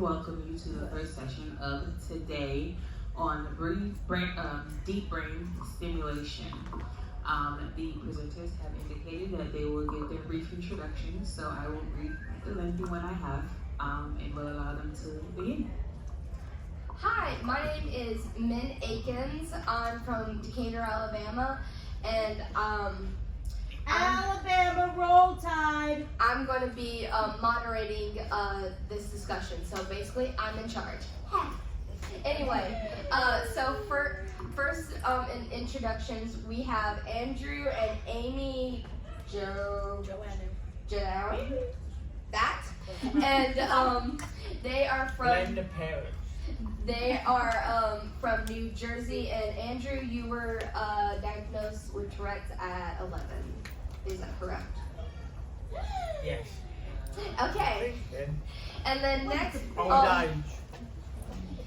welcome you to the first session of today on deep brain stimulation. The presenters have indicated that they will give their brief introductions, so I will read the lengthy one I have and will allow them to begin. Hi, my name is Min Akins. I'm from Decatur, Alabama, and Alabama Roll Tide. I'm going to be moderating this discussion. So basically, I'm in charge. Anyway, so first in introductions, we have Andrew and Amy Joanne. That. And they are from from New Jersey. And Andrew, you were diagnosed with Tourette's at 11. Is that correct? Yes. Okay. And then next,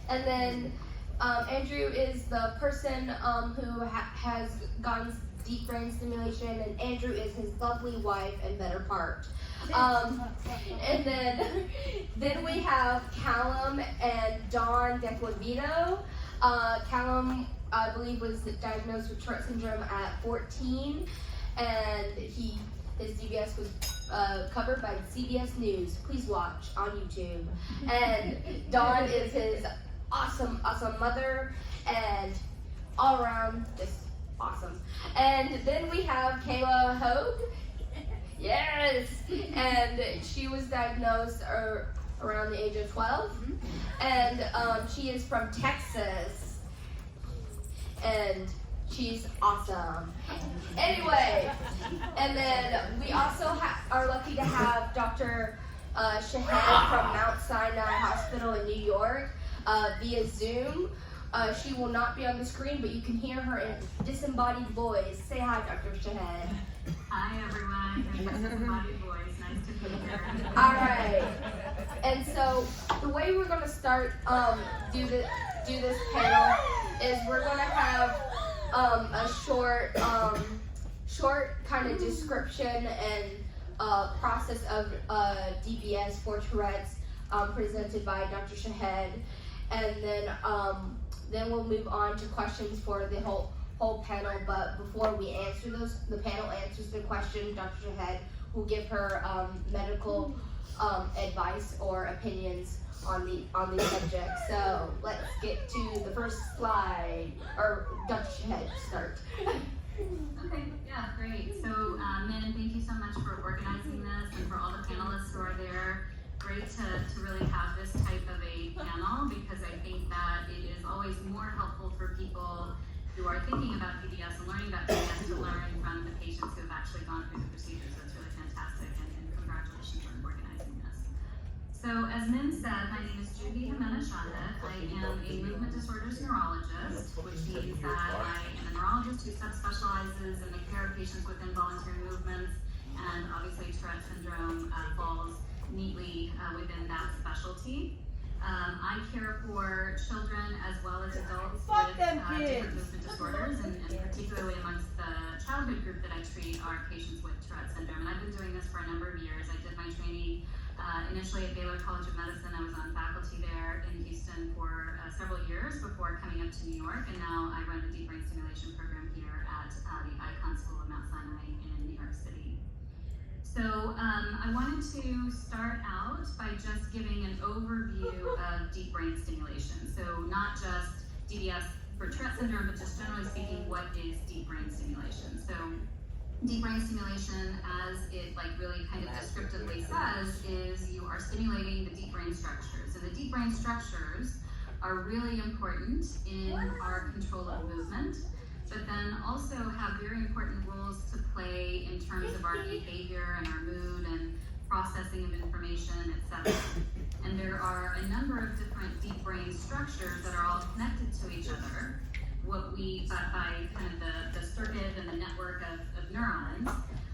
and then Andrew is the person who has gotten deep brain stimulation, and Andrew is his lovely wife and better part. And then we have Callum and Dawn Declavito. Callum, I believe, was diagnosed with Tourette syndrome at 14, and his DBS was covered by CBS News. Please watch on YouTube. And Dawn is his awesome mother, and all around just awesome. And then we have Kayla Hogue. Yes, and she was diagnosed around the age of 12, and she is from Texas, and she's awesome. Anyway, and then we also are lucky to have Dr. Shahed from Mount Sinai Hospital in New York via Zoom. She will not be on the screen, but you can hear her in disembodied voice. Say hi, Dr. Shahed. Hi, everyone. Disembodied voice. Nice to be here. All right. And so the way we're going to start do this panel is we're going to have a short kind of description and process of DBS for Tourette's presented by Dr. Shahed, and then we'll move on to questions for the whole panel. But before we answer those, the panel answers the question, Dr. Shahed will give her medical advice or opinions on the subject. So let's get to the first slide, or Dr. Shahed, start. Okay, yeah, great. So, Min, thank you so much for organizing this and for all the panelists who are there. Great to really have this type of a panel, because I think that it is always more helpful for people who are thinking about DBS and learning about DBS to learn from the patients who have actually gone through the procedure. So it's really fantastic, and congratulations on organizing this. So as Min said, my name is Judy Jimenez Shahed. I am a movement disorders neurologist, which means that I am a neurologist who subspecializes in the care of patients with involuntary movements, and obviously Tourette syndrome falls neatly within that specialty. I care for children as well as adults with different movement disorders, and particularly amongst the childhood group that I treat are patients with Tourette syndrome. And I've been doing this for a number of years. I did my training initially at Baylor College of Medicine. I was on faculty there in Houston for several years before coming up to New York, and now I run the deep brain stimulation program here at the Icon School of Mount Sinai in New York City. So I wanted to start out by just giving an overview of deep brain stimulation. So not just DBS for Tourette syndrome, but just generally speaking, what is deep brain stimulation? So deep brain stimulation, as it really kind of descriptively says, is you are stimulating the deep brain structures. And the deep brain structures are really important in our control of movement, but then also have very important roles to play in terms of our behavior and our mood and processing of information, etc. And there are a number of different deep brain structures that are all connected to each other, by kind of the circuit and the network of neurons.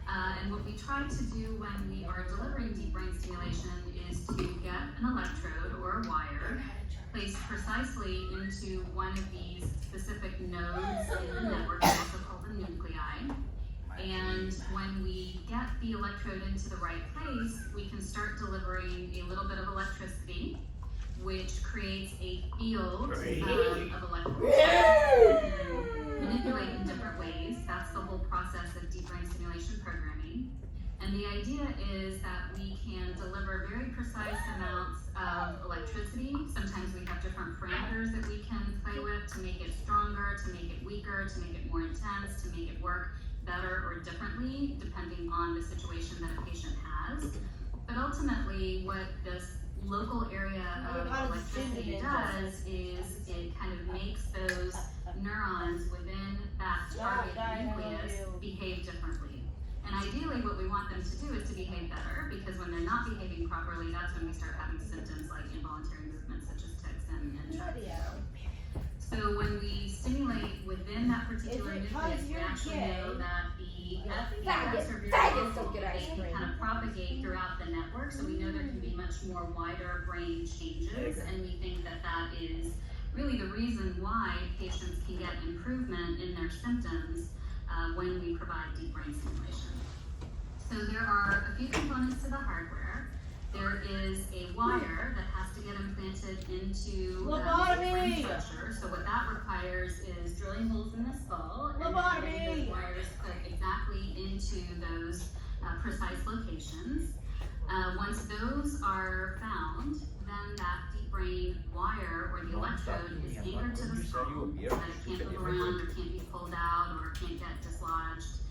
And what we try to do when we are delivering deep brain stimulation is to get an electrode or a wire placed precisely into one of these specific nodes in the network, also called the nuclei. And when we get the electrode into the right place, we can start delivering a little bit of electricity creates a field of electrical that you can manipulate in different ways. That's the whole process of deep brain stimulation programming. And the idea is that we can deliver very precise amounts of electricity. Sometimes we have different parameters that we can play with to make it stronger, to make it weaker, to make it more intense, to make it work better or differently, depending on the situation that a patient has. But ultimately, what this local area of electricity does is it kind of makes those neurons within that target nucleus behave differently. And ideally, what we want them to do is to behave better, because when they're not behaving properly, that's when we start having symptoms like involuntary movements such as tics and Tourette syndrome. So when we stimulate within that particular nucleus, we actually know that the effects are very local. They can kind of propagate throughout the network, so we know there can be much more wider brain changes, and we think that that is really the reason why patients can get improvement in their symptoms when we provide deep brain stimulation. So there are a few components to the hardware. There is a wire that has to get implanted into the brain structure. So what that requires is drilling holes in the skull and getting those wires put exactly into those precise locations. Once those are found, then that deep brain wire or the electrode is anchored to the skull so that it can't move around or can't be pulled out or can't get dislodged.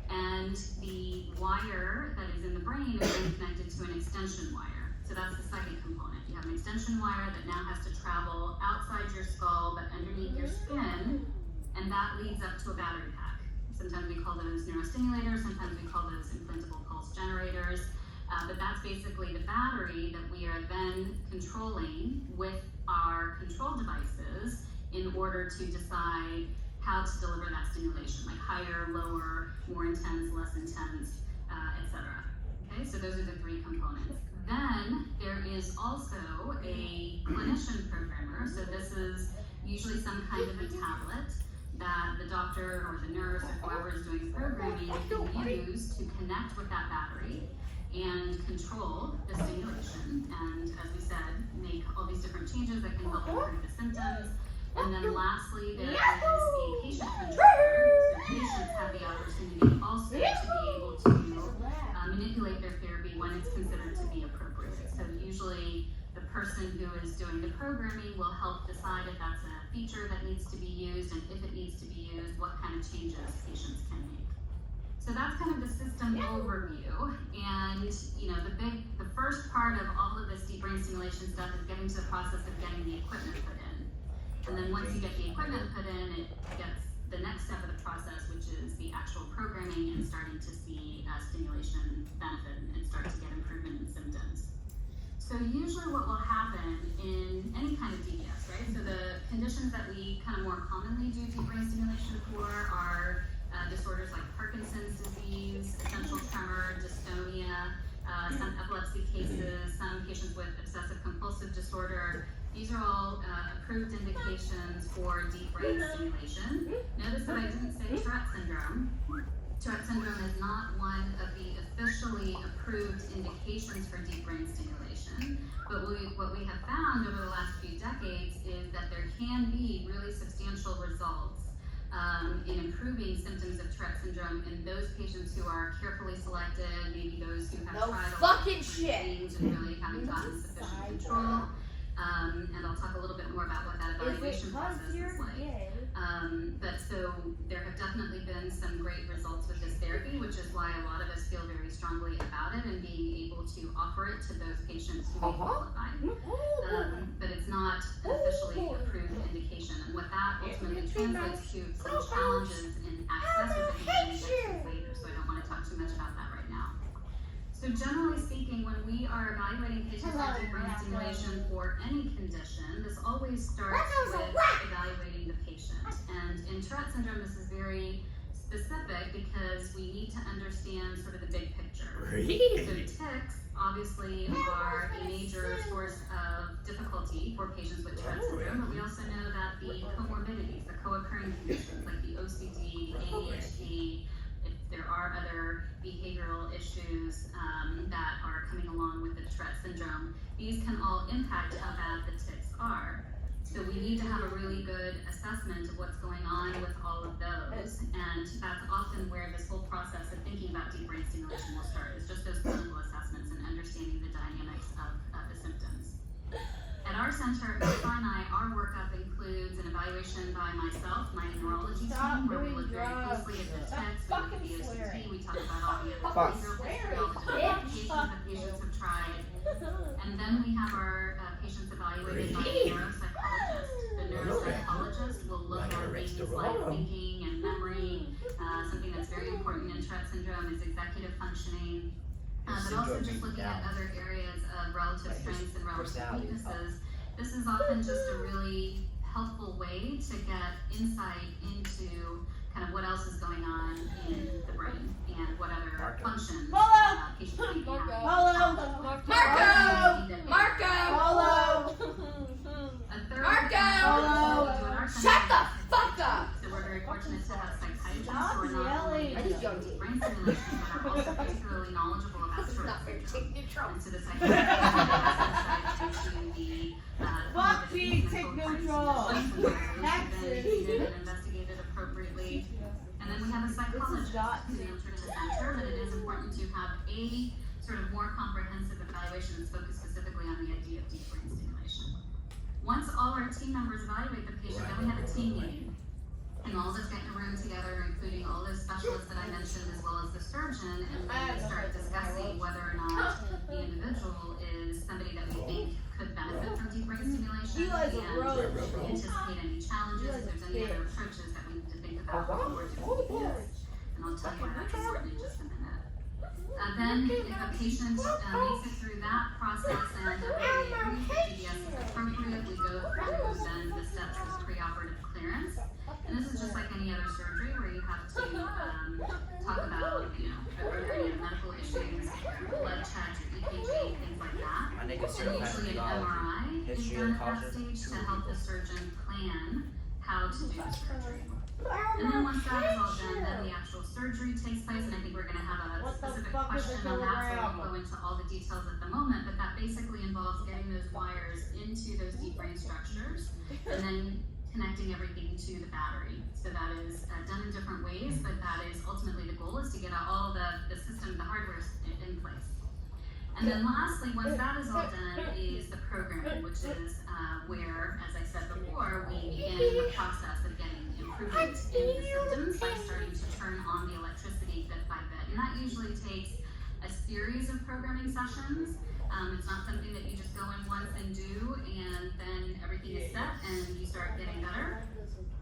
And the wire that is in the brain is then connected to an extension wire. So that's the second component. You have an extension wire that now has to travel outside your skull but underneath your skin, and that leads up to a battery pack. Sometimes we call those neurostimulators, sometimes we call those implantable pulse generators. But that's basically the battery that we are then controlling with our control devices in order to decide how to deliver that stimulation, like higher, lower, more intense, less intense, etc. Okay, so those are the three components. Then there is also a clinician programmer. So this is usually some kind of a tablet that the doctor or the nurse or whoever is doing the programming can use to connect with that battery and control the stimulation, and as we said, make all these different changes that can help improve the symptoms. And then lastly, there is a patient controller, so patients have the opportunity also to be able to manipulate their therapy when it's considered to be appropriate. So usually the person who is doing the programming will help decide if that's a feature that needs to be used, and if it needs to be used, what kind of changes patients can make. So that's kind of the system overview, and the first part of all of this deep brain stimulation stuff is getting to the process of getting the equipment put in. And then once you get the equipment put in, it gets the next step of the process, which is the actual programming and starting to see stimulation benefit and start to get improvement in symptoms. So usually what will happen in any kind of DBS, right? So the conditions that we kind of more commonly do deep brain stimulation for are disorders like Parkinson's disease, essential tremor, dystonia, some epilepsy cases, some patients with obsessive compulsive disorder. These are all approved indications for deep brain stimulation. Notice that I didn't say Tourette syndrome. Tourette syndrome is not one of the officially approved indications for deep brain stimulation. But what we have found over the last few decades is that there can be really substantial results in improving symptoms of Tourette syndrome in those patients who are carefully selected, maybe those who have tried a lot of things and really haven't gotten sufficient control. And I'll talk a little bit more about what that evaluation process is like. But so there have definitely been some great results with this therapy, which is why a lot of us feel very strongly about it and being able to offer it to those patients who may qualify. But it's not an officially approved indication. And what that ultimately translates to some challenges in access, which I think we're going to get to later, so I don't want to talk too much about that right now. So generally speaking, when we are evaluating patients with deep brain stimulation for any condition, this always starts with evaluating the patient. And in Tourette syndrome, this is very specific because we need to understand sort of the big picture. So tics obviously are a major source of difficulty for patients with Tourette syndrome, but we also know that the comorbidities, the co-occurring conditions like the OCD, ADHD, if there are other behavioral issues that are coming along with the Tourette syndrome, these can all impact how bad the tics are. good assessment of what's going on with all of those. And that's often where this whole process of thinking about deep brain stimulation will start, is just those clinical assessments and understanding the dynamics of the symptoms. At our center at Sinai, our workup includes an evaluation by myself, my neurology team, where we look very closely at the text, we look at the OCT, we talk about all the other behavioral history, all the different medications that patients have tried. And then we have our patients evaluated by a neuropsychologist. The neuropsychologist will look at things like thinking and memory. Something that's very important in Tourette syndrome is executive functioning. But also just looking at other areas of relative strengths and relative weaknesses. This is often just a really helpful way to get insight into kind of what else is going on in the brain and what other functions patients may be having. Shut the fuck up! So we're very fortunate to have psychiatrists who are not only doing brain stimulation, but are also particularly knowledgeable about Tourette syndrome. And so the psychiatrist has insight into the Fuck me, tick neutral. and investigated appropriately. And then we have a psychologist who entered to center, but it is important to have a sort of more comprehensive evaluation that's focused specifically on the idea of deep brain stimulation. Once all our team members evaluate the patient, then we have a team meeting. And all of us get in a room together, including all those specialists that I mentioned, as well as the surgeon, and then we start discussing whether or not the individual is somebody that we think could benefit from deep brain stimulation, and anticipate any challenges, if there's any other approaches that we need to think about before we're doing DBS. And I'll tell you where that's important in just a minute. Then, if a patient makes it through that process and everybody agrees that DBS is appropriate, we go through then the steps of preoperative clearance. And this is just like any other surgery where you have to talk about, are there any medical issues, blood checks, EKG, things like that. And usually an MRI is done at that stage to help the surgeon plan how to do the surgery. And then once that is all done, then the actual surgery takes place, and I think we're going to have a specific question on that, so I won't go into all the details at the moment, but that basically involves getting those wires into those deep brain structures, and then connecting everything to the battery. So that is done in different ways, but that is ultimately the goal, is to get all the system, the hardware in place. And then lastly, once that is all done, is the programming, which is where, as I said before, we begin the process of getting improvement in the symptoms by starting to turn on the electricity bit by bit. And that usually takes a series of programming sessions. It's not something that you just go in once and do, and then everything is set and you start getting better.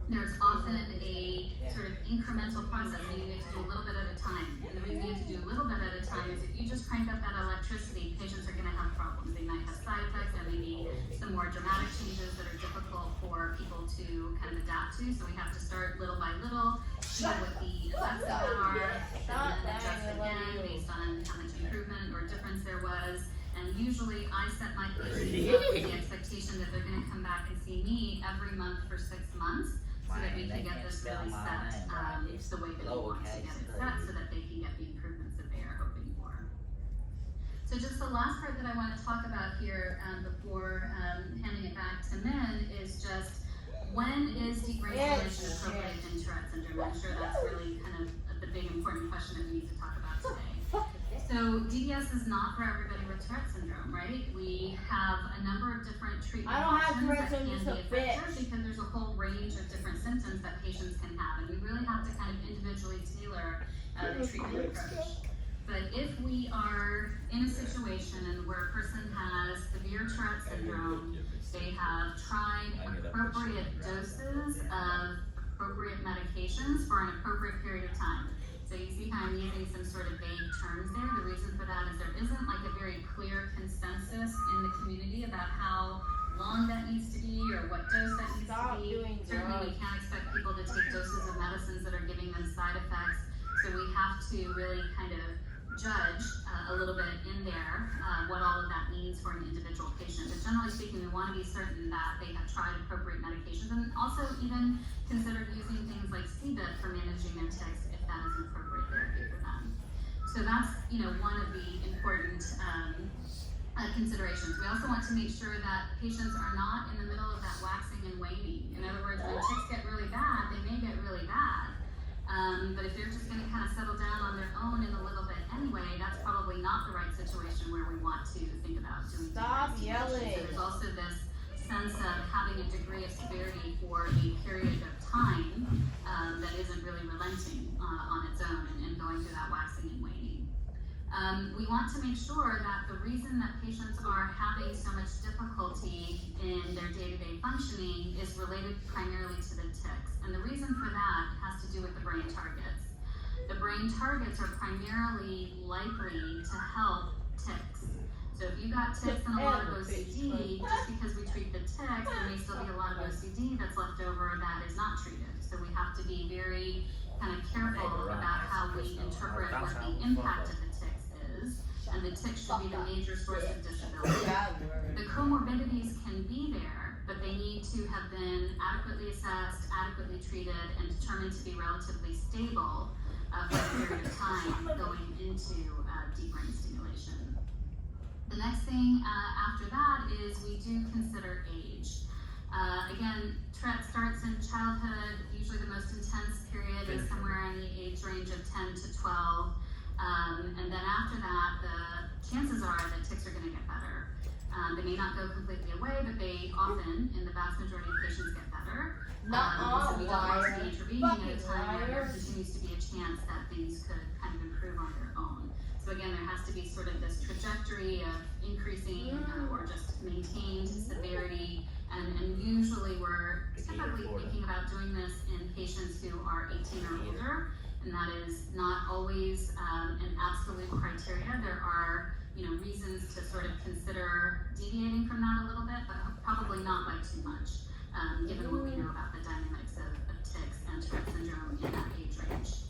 There's often a sort of incremental process, meaning you have to do a little bit at a time. And the reason you have to do a little bit at a time is if you just crank up that electricity, patients are going to have problems. They might have side effects, there may be some more dramatic changes that are difficult for people to kind of adapt to. So we have to start little by little, see what the effects of that are, and then adjust again based on how much improvement or difference there was. And usually I set my patients up with the expectation that they're going to come back and see me every month for 6 months, so that we can get this really set the way that we want to get it set, so that they can get the improvements that they are hoping for. So just the last part that I want to talk about here before handing it back to Min is just, when is deep brain stimulation appropriate in Tourette syndrome? I'm sure that's really kind of the big important question that we need to talk about today. So DBS is not for everybody with Tourette syndrome, right? We have a number of different treatment options that can be effective, because there's a whole range of different symptoms that patients can have, and we really have to kind of individually tailor the treatment approach. But if we are in a situation where a person has severe Tourette syndrome, they have tried appropriate doses of appropriate medications for an appropriate period of time. So you see how I'm using some sort of vague terms there. The reason for that is there isn't like a very clear consensus in the community about how long that needs to be or what dose that needs to be. Certainly we can't expect people to take doses of medicines that are giving them side effects. So we have to really kind of judge a little bit in there what all of that means for an individual patient. But generally speaking, we want to be certain that they have tried appropriate medications, and also even consider using things like CBIT for managing their tics if that is an appropriate therapy for them. So that's one of the important considerations. We also want to make sure that patients are not in the middle of that waxing and waning. In other words, when ticks get really bad, they may get really bad. But if they're just going to kind of settle down on their own in a little bit anyway, that's probably not the right situation where we want to think about doing Stop yelling. So there's also this sense of having a degree of severity for a period of time that isn't really relenting on its own and going through that waxing and waning. We want to make sure that the reason that patients are having so much difficulty in their day-to-day functioning is related primarily to the ticks. And the reason for that has to do with the brain targets. The brain targets are primarily likely to help ticks. So if you got ticks and a lot of OCD, just because we treat the ticks, there may still be a lot of OCD that's left over that is not treated. So we have to be very kind of careful about how we interpret what the impact of the ticks is, and the ticks should be the major source of disability. The comorbidities can be there, but they need to have been adequately assessed, adequately treated, and determined to be relatively stable for a period of time going into deep brain stimulation. The next thing after that is we do consider age. Again, TRET starts in childhood. Usually the most intense period is somewhere in the age range of 10 to 12. And then after that, the chances are that ticks are going to get better. They may not go completely away, but they often, in the vast majority of patients, get better. So we don't want to be intervening at a time where there continues to be a chance that things could kind of improve on their own. So again, there has to be sort of this trajectory of increasing or just maintained severity. And usually we're typically thinking about doing this in patients who are 18 or older. And that is not always an absolute criteria. There are, reasons to sort of consider deviating from that a little bit, but probably not by too much, given what we know about the dynamics of tics and Tourette syndrome in that age range.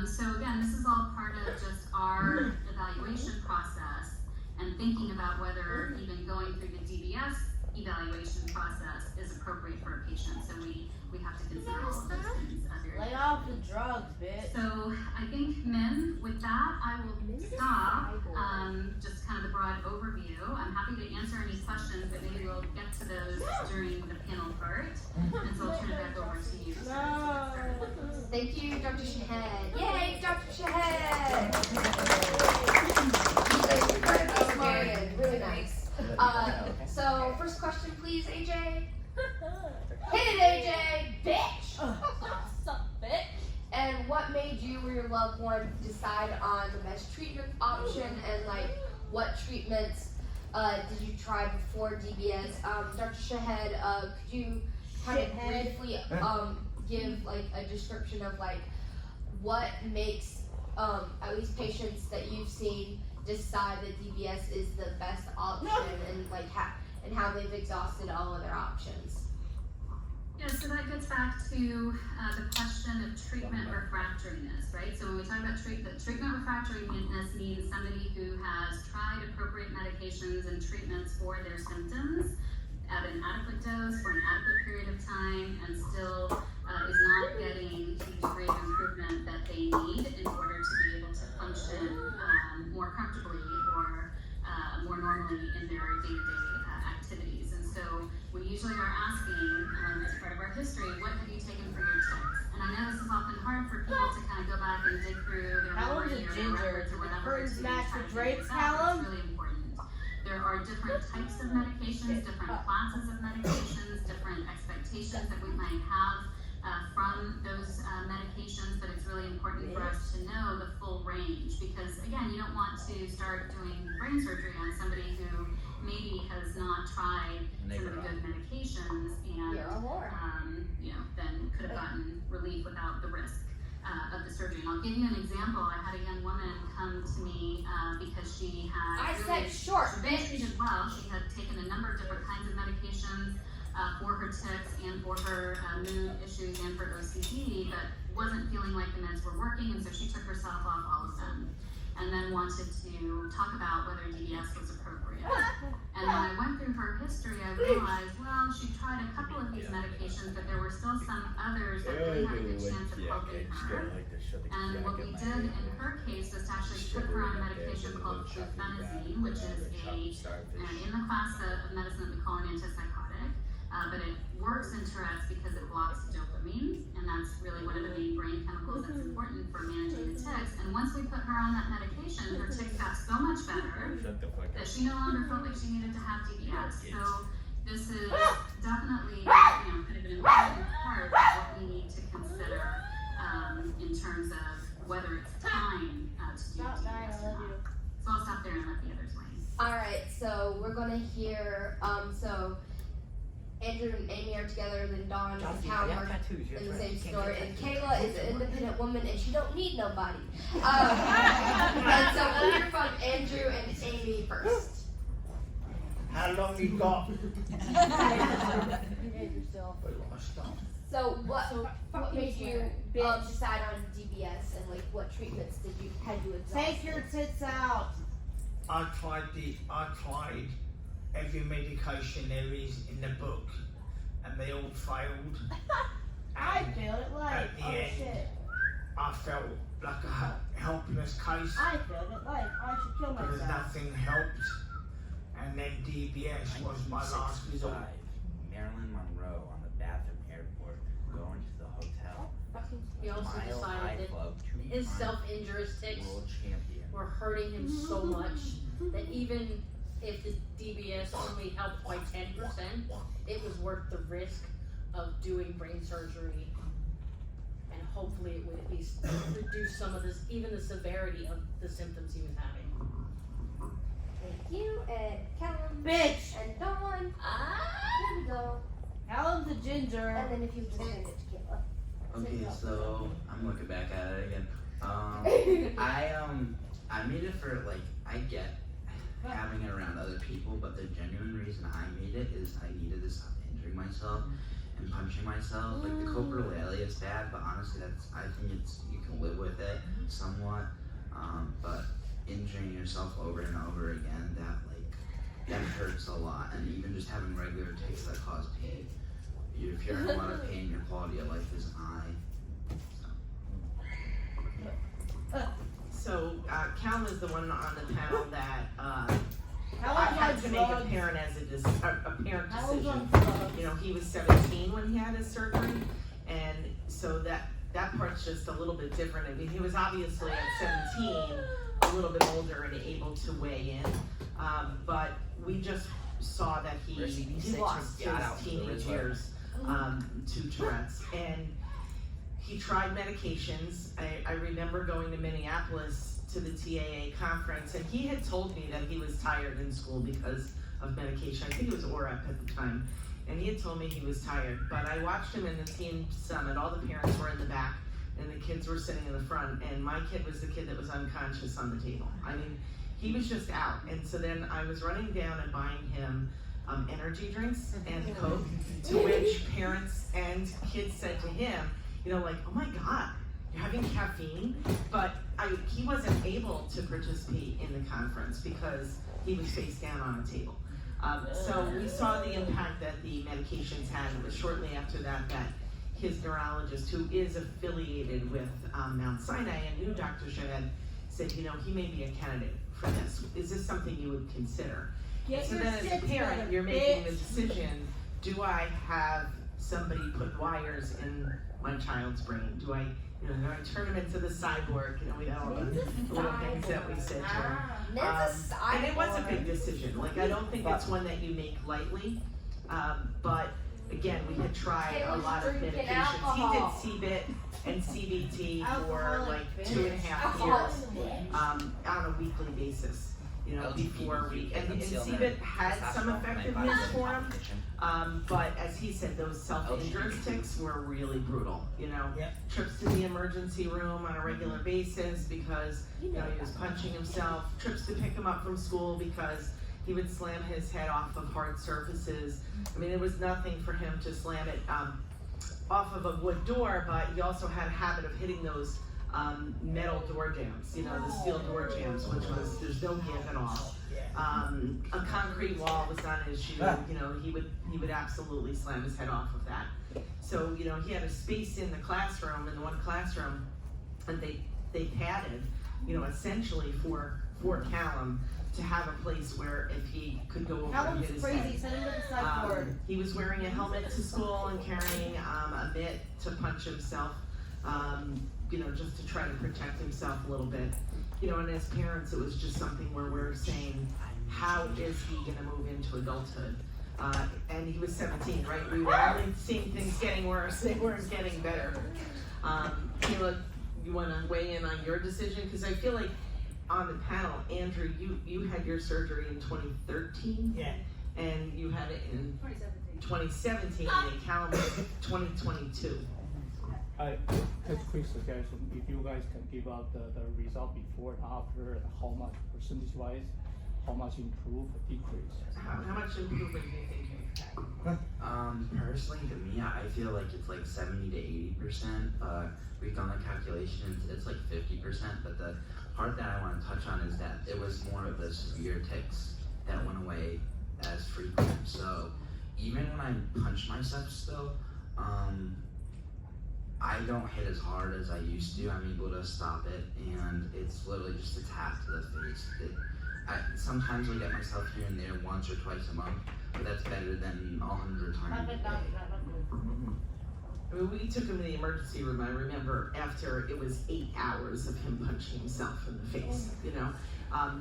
So again, this is all part of just our evaluation process and thinking about whether even going through the DBS evaluation process is appropriate for a patient. So we have to consider all of those things very Lay off the drugs, bitch. So I think, Min, with that, I will stop. Just kind of the broad overview. I'm happy to answer any questions, but maybe we'll get to those during the panel part. And so I'll turn it back over to you. Thank you, Dr. Shahed. Yay, Dr. Shahed! Really nice. So first question, please, AJ. Hit it, AJ, bitch. What's up, bitch? And what made you or your loved one decide on the best treatment option, and what treatments did you try before DBS? Dr. Shahed, could you kind of briefly give a description of what makes at least patients that you've seen decide that DBS is the best option, and how they've exhausted all other options? Yeah, so that gets back to the question of treatment refractoriness, right? So when we talk about treatment refractoriness means somebody who has tried appropriate medications and treatments for their symptoms at an adequate dose for an adequate period of time and still is not getting the degree of improvement that they need in order to be able to function more comfortably or more normally in their day-to-day activities. And so we usually are asking, as part of our history, what have you taken for your tics? And I know this is often hard for people to kind of go back and dig through their memory or their records or whatever to try to figure this out. It's really important. There are different types of medications, different classes of medications, different expectations that we might have from those medications, but it's really important for us to know the full range, because again, you don't want to start doing brain surgery on somebody who maybe has not tried some of the good medications and then could have gotten relief without the risk of the surgery. And I'll give you an example. I had a young woman come to me because she had been treated well. She had taken a number of different kinds of medications for her tics and for her mood issues and for OCD, but wasn't feeling like the meds were working, and so she took herself off all of them and then wanted to talk about whether DBS was appropriate. And when I went through her history, I realized, well, she tried a couple of these medications, but there were still some others that really had a good chance of helping her. And what we did in her case was to actually put her on a medication called fluphenazine, which is in the class of medicine that we call an antipsychotic, but it works in Tourette's because it blocks dopamine, and that's really one of the main brain chemicals that's important for managing the tics. And once we put her on that medication, her tics got so much better that she no longer felt like she needed to have DBS. So this is definitely, kind of an important part of what we need to consider in terms of whether it's time to do DBS or not. So I'll stop there and let the others weigh in. Alright, so we're gonna hear, so Andrew and Amy are together, and then Dawn and Cal are in the same store, and Kayla is an independent woman and she don't need nobody. And so we'll hear from Andrew and Amy first. How long you got? So what made you decide on DBS, and like what treatments had you exhausted? Take your tits out. I tried every medication there is in the book, and they all failed. I feel it like, At the end, shit. I felt like a helpless case I feel it like, I should kill because myself. nothing helped. And then DBS was my last resort. Marilyn Monroe on the Bathurst airport going to the hotel. He also Mile decided High that Club, his two-time self-injurious tics world champion. were hurting him so much that even if the DBS only helped by 10%, it was worth the risk of doing brain surgery, and hopefully it would at least reduce some of this, even the severity of the symptoms he was having. Thank you, and Callum. Bitch! And Dawn. Here we go. Callum's a ginger. And then if you just hand it to Kayla. Okay, so I'm looking back at it again. I made it for like I get having it around other people, but the genuine reason I made it is I needed to stop injuring myself and punching myself. Like the coprolalia is bad, but honestly, I think you can live with it somewhat. But injuring yourself over and over again, that hurts a lot, and even just having regular tics that cause pain. If you're in a lot of pain, your quality of life is high. So, Cal is the one on the panel that, I Callum's had on to make a drugs. parent Callum's on decision. drugs. You know, he was 17 when he had his surgery, and so that part's just a little bit different. I mean, he was obviously at 17, a little bit older and able to weigh in, but we just saw that he lost his teenage years to Tourette's, and he tried medications. I remember going to Minneapolis to the TAA conference, and he had told me that he was tired in school because of medication. I think it was ORAP at the time, and he had told me he was tired. But I watched him in the teen summit. All the parents were in the back, and the kids were sitting in the front, and my kid was the kid that was unconscious on the table. I mean, he was just out. And so then I was running down and buying him energy drinks and Coke, to which parents and kids said to him, you know, like, oh my God, you're having caffeine? But he wasn't able to participate in the conference because he was face down on a table. So we saw the impact that the medications had. It was shortly after that his neurologist, who is affiliated with Mount Sinai and knew Dr. Shahid, said, you know, he may be a candidate for this. Is this something you would consider? Get So your then as a shit parent, together, you're making the bitch. decision, do I have somebody put wires in my child's brain? Do I turn him into the cyborg? You know, we had all the little things that we said to him. And it was a big decision. Like, I don't think it's one that you make lightly. But again, we had tried a lot of Drinking medications. alcohol. He did CBIT and CBT for Alcoholic like bitch. 2.5 years on a weekly basis. You know, before and CBIT had some effectiveness for him. But as he said, those self-injurious tics were really brutal. You know, trips to the emergency room on a regular basis because he was punching himself. Trips to pick him up from school because he would slam his head off of hard surfaces. I mean, it was nothing for him to slam it off of a wood door, but he also had a habit of hitting those metal door jams, you know, the steel door jams, which was, there's no give at all. A concrete wall was not an issue. You know, he would absolutely slam his head off of that. So, you know, he had a space in the classroom, in the one classroom, and they padded, you know, essentially for for Callum to have a place where if he could go over and Callum's hit his crazy. head. Send him to the psych ward. He was wearing a helmet to school and carrying a mitt to punch himself, just to try to protect himself a little bit. And as parents, it was just something where we're saying, how is he gonna move into adulthood? And he was 17, right? We were only seeing things getting worse, they weren't getting better. Kayla, you wanna weigh in on your decision? Because I feel like on the panel, Andrew, you had your surgery in 2013? Yeah. And you had it in 2017, and Callum was 2022. Just quick suggestion, if you guys can give out the result before and after, and how much percentage-wise, how much improve or decrease? How much improvement do you think you've had? Personally, to me, I feel like it's like 70 to 80%. We've done the calculations, it's like 50%, but the part that I want to touch on is that it was more of the severe tics that went away as frequent. So even when I punch myself still, I don't hit as hard as I used to. I'm able to stop it, and it's literally just a tap to the face. Sometimes I get myself here and there once or twice a month, but that's better than 100 times a day. I mean, we took him to the emergency room. I remember after it was 8 hours of him punching himself in the face,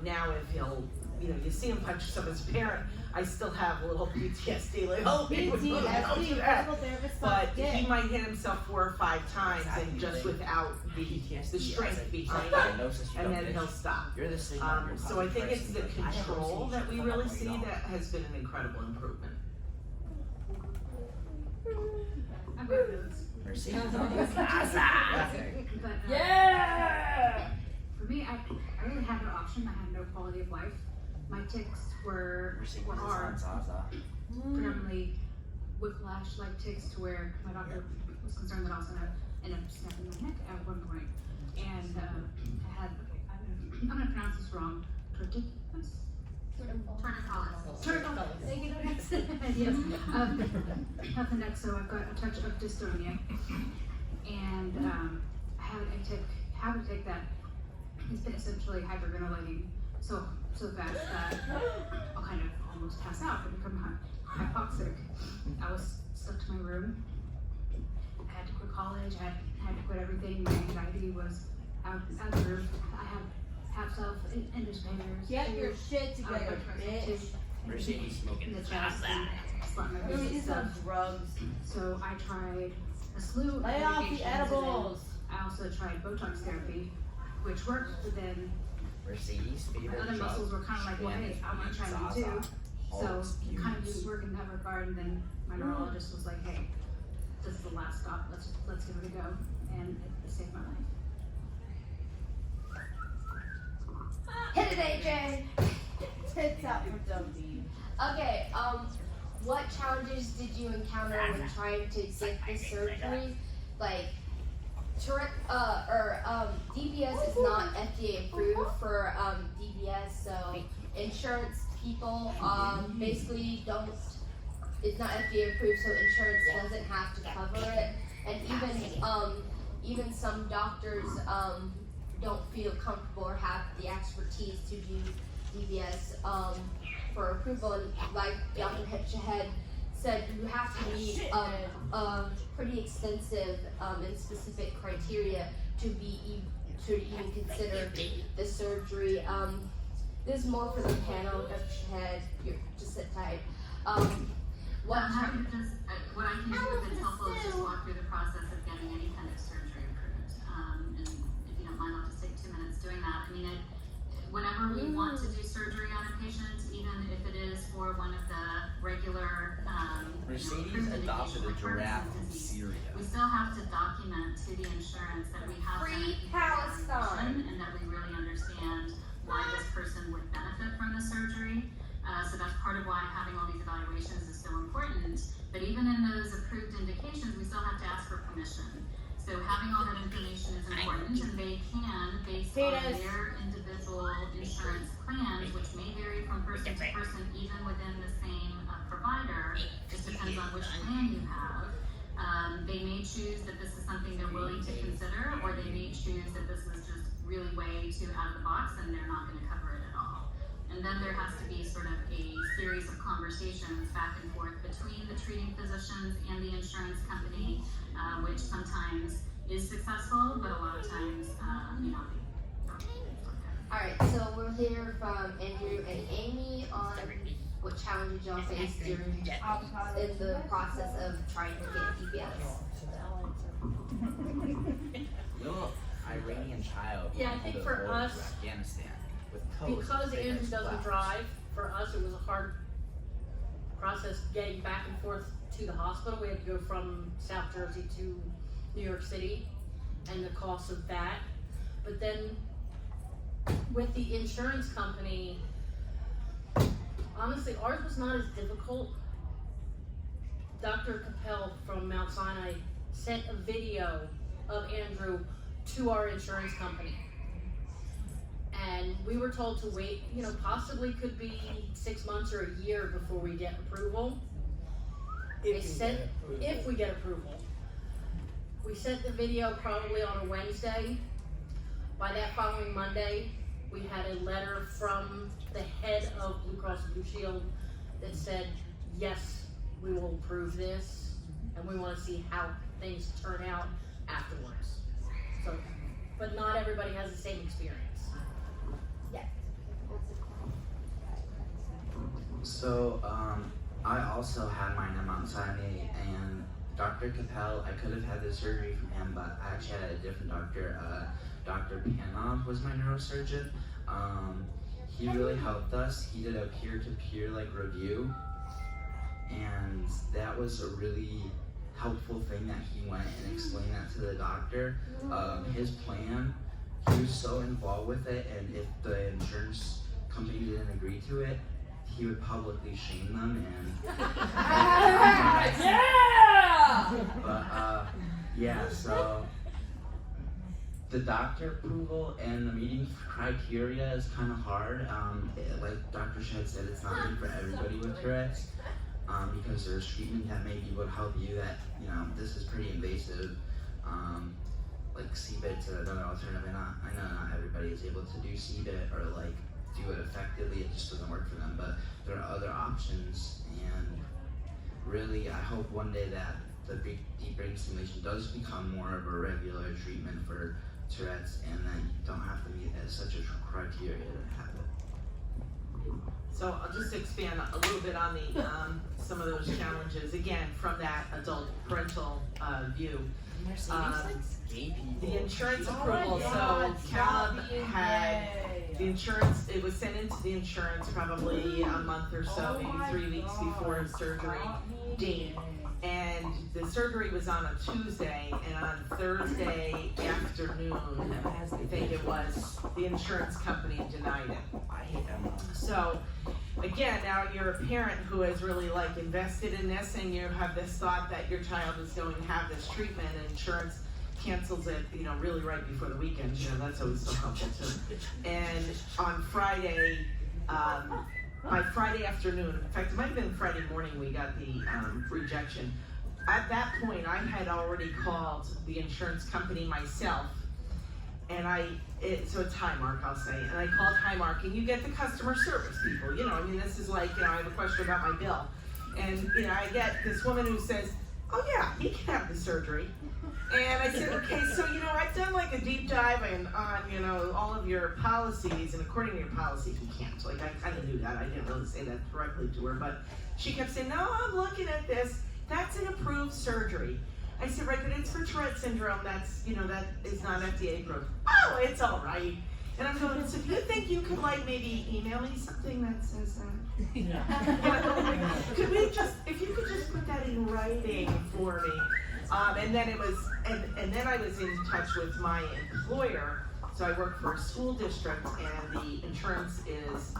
Now if he'll, you see him punch himself as a parent, I still have a little PTSD, like, oh, he would don't do that. But he might hit himself 4 or 5 times and just without the strength behind it, and then he'll stop. So I think it's the control that we really see that has been an incredible improvement. I've got those. Yeah! For me, I really had no option. I had no quality of life. My tics were hard. Predominantly whiplash-like tics, to where my doctor was concerned that I was going to end up snapping my neck at one point. And I had, I'm going to pronounce this wrong, torticollis? Torticollis. Thank you. Yes. Of the neck, so I've got a touch of dystonia. And I had a tic that has been essentially hyperventilating so fast that I'll kind of almost pass out and become hypoxic. I was stuck to my room. I had to quit college. I had to quit everything. My anxiety was out of the roof. I had half self-indicators. Get your shit together, bitch. In the chest and slap my face and stuff. Drugs. So I tried a slew of Lay off medications, the and edibles. then I also tried Botox therapy, which worked, but then other muscles were kind of like, well, hey, I want to try them too. So it kind of didn't work in that regard, and then my neurologist was like, hey, this is the last stop, let's give it a go, and it saved my life. Hit it, AJ. Tits out for Dundee. Okay, what challenges did you encounter when trying to get the surgery? Like, DBS is not FDA approved for DBS, so insurance people basically don't. It's not FDA approved, so insurance doesn't have to cover it, and even some doctors don't feel comfortable or have the expertise to do DBS for approval. And like Dr. Hitchhead said, you have to meet pretty extensive and specific criteria to even consider the surgery. This is more for the panel. Dr. Hitchhead, just sit tight. What I can do if it's helpful is just walk through the process of getting any kind of surgery approved. And if you don't mind, I'll just take 2 minutes doing that. I mean, whenever we want to do surgery on a patient, even if it is for one of the regular Mercedes adopted a giraffe from Syria. we still have to document to the insurance that we have Free that Palestine. and that we really understand why this person would benefit from the surgery. So that's part of why having all these evaluations is so important. But even in those approved indications, we still have to ask for permission. So having all that information is important, and they can, based on their individual insurance plans, which may vary from person to person, even within the same provider. It depends on which plan you have. They may choose that this is something they're willing to consider, or they may choose that this is just really way too out of the box and they're not gonna cover it at all. And then there has to be sort of a series of conversations back and forth between the treating physicians and the insurance company, which sometimes is successful, but a lot of times may not be. Alright, so we'll hear from Andrew and Amy on what challenges y'all faced during in the process of trying to get DBS. Little Iranian child. Yeah, I think went for to us, Afghanistan with toes because big Andrew as doesn't flowers. drive, for us it was a hard process getting back and forth to the hospital. We had to go from South Jersey to New York City and the cost of that. But then with the insurance company, honestly, ours was not as difficult. Dr. Capel from Mount Sinai sent a video of Andrew to our insurance company. And we were told to wait, possibly could be 6 months or a year before we get approval. They said, if we get approval. We sent the video probably on a Wednesday. By that following Monday, we had a letter from the head of Blue Cross Blue Shield that said, yes, we will approve this, and we want to see how things turn out afterwards. So, but not everybody has the same experience. So, I also had mine at Mount Sinai, and Dr. Capel, I could have had the surgery from him, but I actually had a different doctor. Dr. Panov was my neurosurgeon. He really helped us. He did a peer-to-peer review, and that was a really helpful thing that he went and explained that to the doctor. His plan, he was so involved with it, and if the insurance company didn't agree to it, he would publicly shame them and but yeah, so the doctor approval and the meeting criteria is kind of hard. Like Dr. Shedd said, it's not good for everybody with Tourette's because there's treatment that maybe would help you that, this is pretty invasive. Like CBIT's another alternative, and I know not everybody is able to do CBIT or do it effectively, it just doesn't work for them, but there are other options, and really I hope one day that the deep brain stimulation does become more of a regular treatment for Tourette's, and then you don't have to meet such a criteria to have it. So I'll just expand a little bit on the some of those challenges, again, from that adult parental view. The insurance approval, so Caleb had the insurance, it was sent into the insurance probably a month or so, maybe 3 weeks before his surgery date. And the surgery was on a Tuesday, and on Thursday afternoon, I think it was, the insurance company denied it. I hate them. So, again, now you're a parent who has really invested in this, and you have this thought that your child is going to have this treatment, and insurance cancels it, really right before the weekend. That's always so helpful too. And on Friday, by Friday afternoon, in fact, it might have been Friday morning, we got the rejection. At that point, I had already called the insurance company myself, and so it's Highmark, I'll say, and I called Highmark, and you get the customer service people, this is I have a question about my bill, and I get this woman who says, oh yeah, he can have the surgery. And I said, okay, so I've done a deep dive on all of your policies, and according to your policies, you can't. I kind of knew that. I didn't really say that directly to her, but she kept saying, no, I'm looking at this. That's an approved surgery. I said, right, but it's for Tourette syndrome. That's that is not FDA approved. Oh, it's all right. And I'm going, so do you think you could maybe email me something that says that? Could we if you could just put that in writing for me? And then and then I was in touch with my employer. So I work for a school district, and the insurance is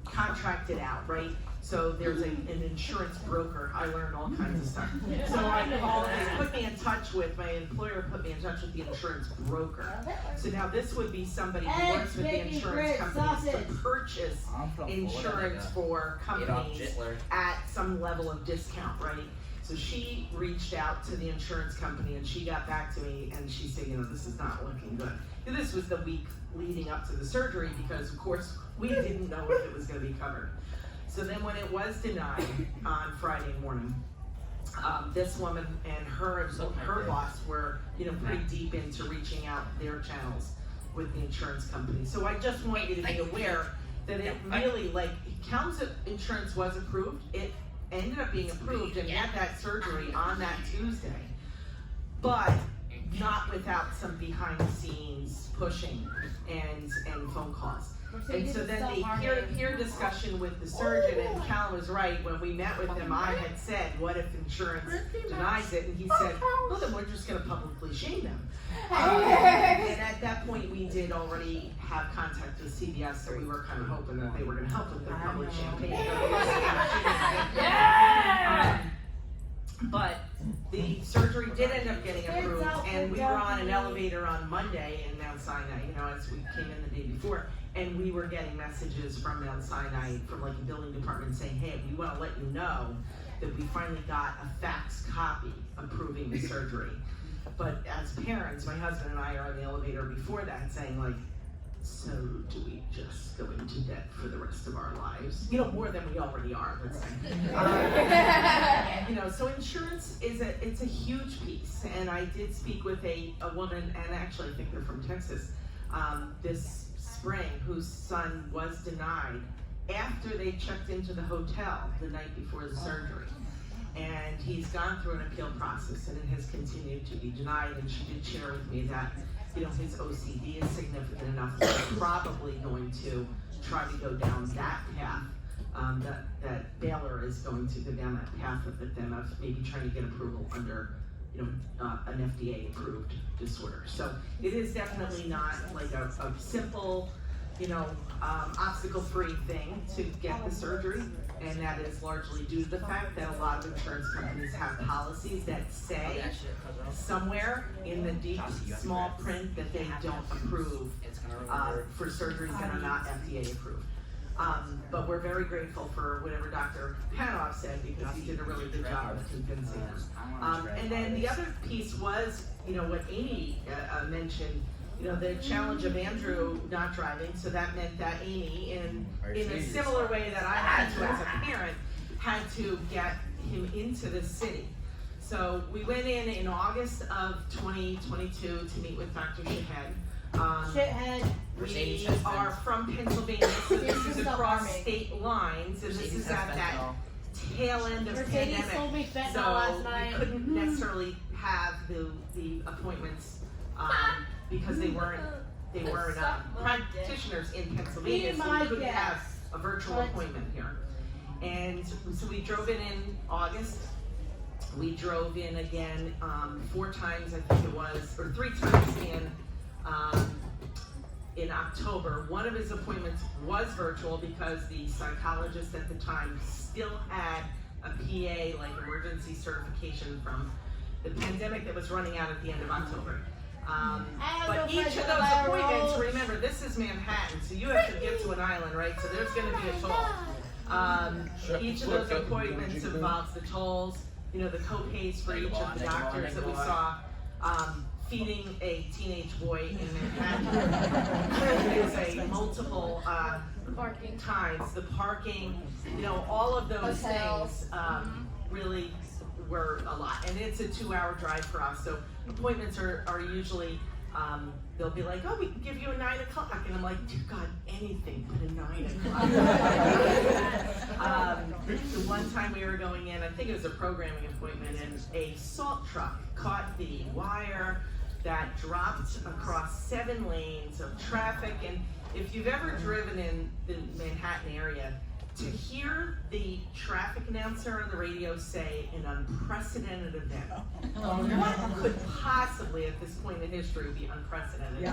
contracted out, right? So there's an insurance broker. I learned all kinds of stuff. So I called, they put me in touch with, my employer put me in touch with the insurance broker. So now this would be somebody who works with the insurance companies to purchase insurance for companies at some level of discount, right? So she reached out to the insurance company and she got back to me and she said, you know, this is not looking good. And this was the week leading up to the surgery because of course we didn't know if it was gonna be covered. So then when it was denied on Friday morning, this woman and her boss were, you know, pretty deep into reaching out their channels with the insurance company. So I just want you to be aware that it really, like, Calum's insurance was approved. It ended up being approved and had that surgery on that Tuesday, but not without some behind the scenes pushing and phone calls. And so then the peer discussion with the surgeon, and Callum was right, when we met with him, I had said, what if insurance denies it? And he said, well, then we're just gonna publicly shame them. And at that point, we did already have contact with CBS, so we were kind of hoping that they were gonna help with their public champagne. But the surgery did end up getting approved, and we were on an elevator on Monday in Mount Sinai, you know, as we came in the day before, and we were getting messages from Mount Sinai, from like the building department saying, hey, we want to let you know that we finally got a fax copy approving the surgery. But as parents, my husband and I are on the elevator before that saying like, so do we just go into debt for the rest of our lives? You know, more than we already are, let's say. You know, so insurance is it's a huge piece. And I did speak with a woman, and actually I think they're from Texas, this spring, whose son was denied after they checked into the hotel the night before the surgery. And he's gone through an appeal process, and it has continued to be denied. And she did share with me that, you know, his OCD is significant enough that he's probably going to try to go down that path. That Baylor is going to go down that path with them of maybe trying to get approval under, you know, an FDA-approved disorder. So it is definitely not like a simple, you know, obstacle-free thing to get the surgery, and that is largely due to the fact that a lot of insurance companies have policies that say somewhere in the deep, small print that they don't approve for surgeries that are not FDA approved. But we're very grateful for whatever Dr. Panoff said, because he did a really good job of convincing them. And then the other piece was, you know, what Amy mentioned, you know, the challenge of Andrew not driving. So that meant that Amy, in a similar way that I had to as a parent, had to get him into the city. So we went in August of 2022 to meet with Dr. Shahed. We are from Pennsylvania, so this is across state lines, and this is at that tail end of pandemic. So we couldn't necessarily have the appointments because they weren't practitioners in Pennsylvania, so we couldn't have a virtual appointment here. And so we drove in August. We drove in again 4 times, I think it was, or 3 times in October. One of his appointments was virtual because the psychologist at the time still had a PA, like emergency certification from the pandemic that was running out at the end of October. But each of those appointments, remember, this is Manhattan, so you have to get to an island, right? So there's going to be a toll. Each of those appointments involves the tolls, you know, the co-pays for each of the doctors that we saw. Feeding a teenage boy in Manhattan is a multiple times. The parking, you know, all of those things really were a lot. And it's a 2-hour drive for us. So appointments are usually, they'll be like, oh, we can give you a 9 o'clock. And I'm like, dear God, anything but a 9 o'clock. The one time we were going in, I think it was a programming appointment, and a salt truck caught the wire that dropped across 7 lanes of traffic. And if you've ever driven in the Manhattan area, to hear the traffic announcer on the radio say an unprecedented event, what could possibly at this point in history be unprecedented?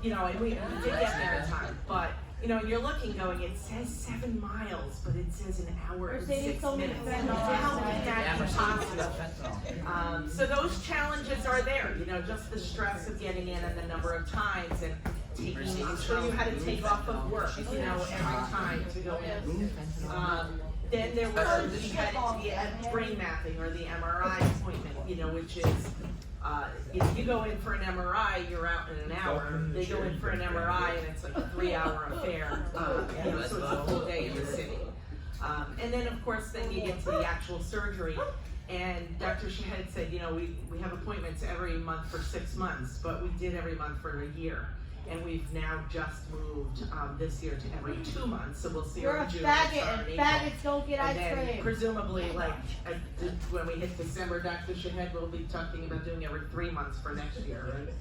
You know, and we did get there in time, but You know, and you're looking going, it says 7 miles, but it says an hour and Mercedes 6 told me minutes. fentanyl How last is night. that Yeah, possible? So those challenges are there, you know, just the stress of getting in and the number of times and taking, I'm sure you had to take off of work, you know, every time to go in. Then there was, you had the brain mapping or the MRI appointment, you know, which is, you go in for an MRI, you're out in an hour. They go in for an MRI and it's like a 3-hour affair, you know, so it's a full day in the city. And then of course, then you get to the actual surgery. And Dr. Shahed said, you know, we have appointments every month for 6 months, but we did every month for a year. And we've now just moved this year to every 2 months, so we'll see You're her a in June. faggot, and April. faggots don't get ice And then cream. presumably, like, when we hit December, Dr. Shahed will be talking about doing every 3 months for next year, right?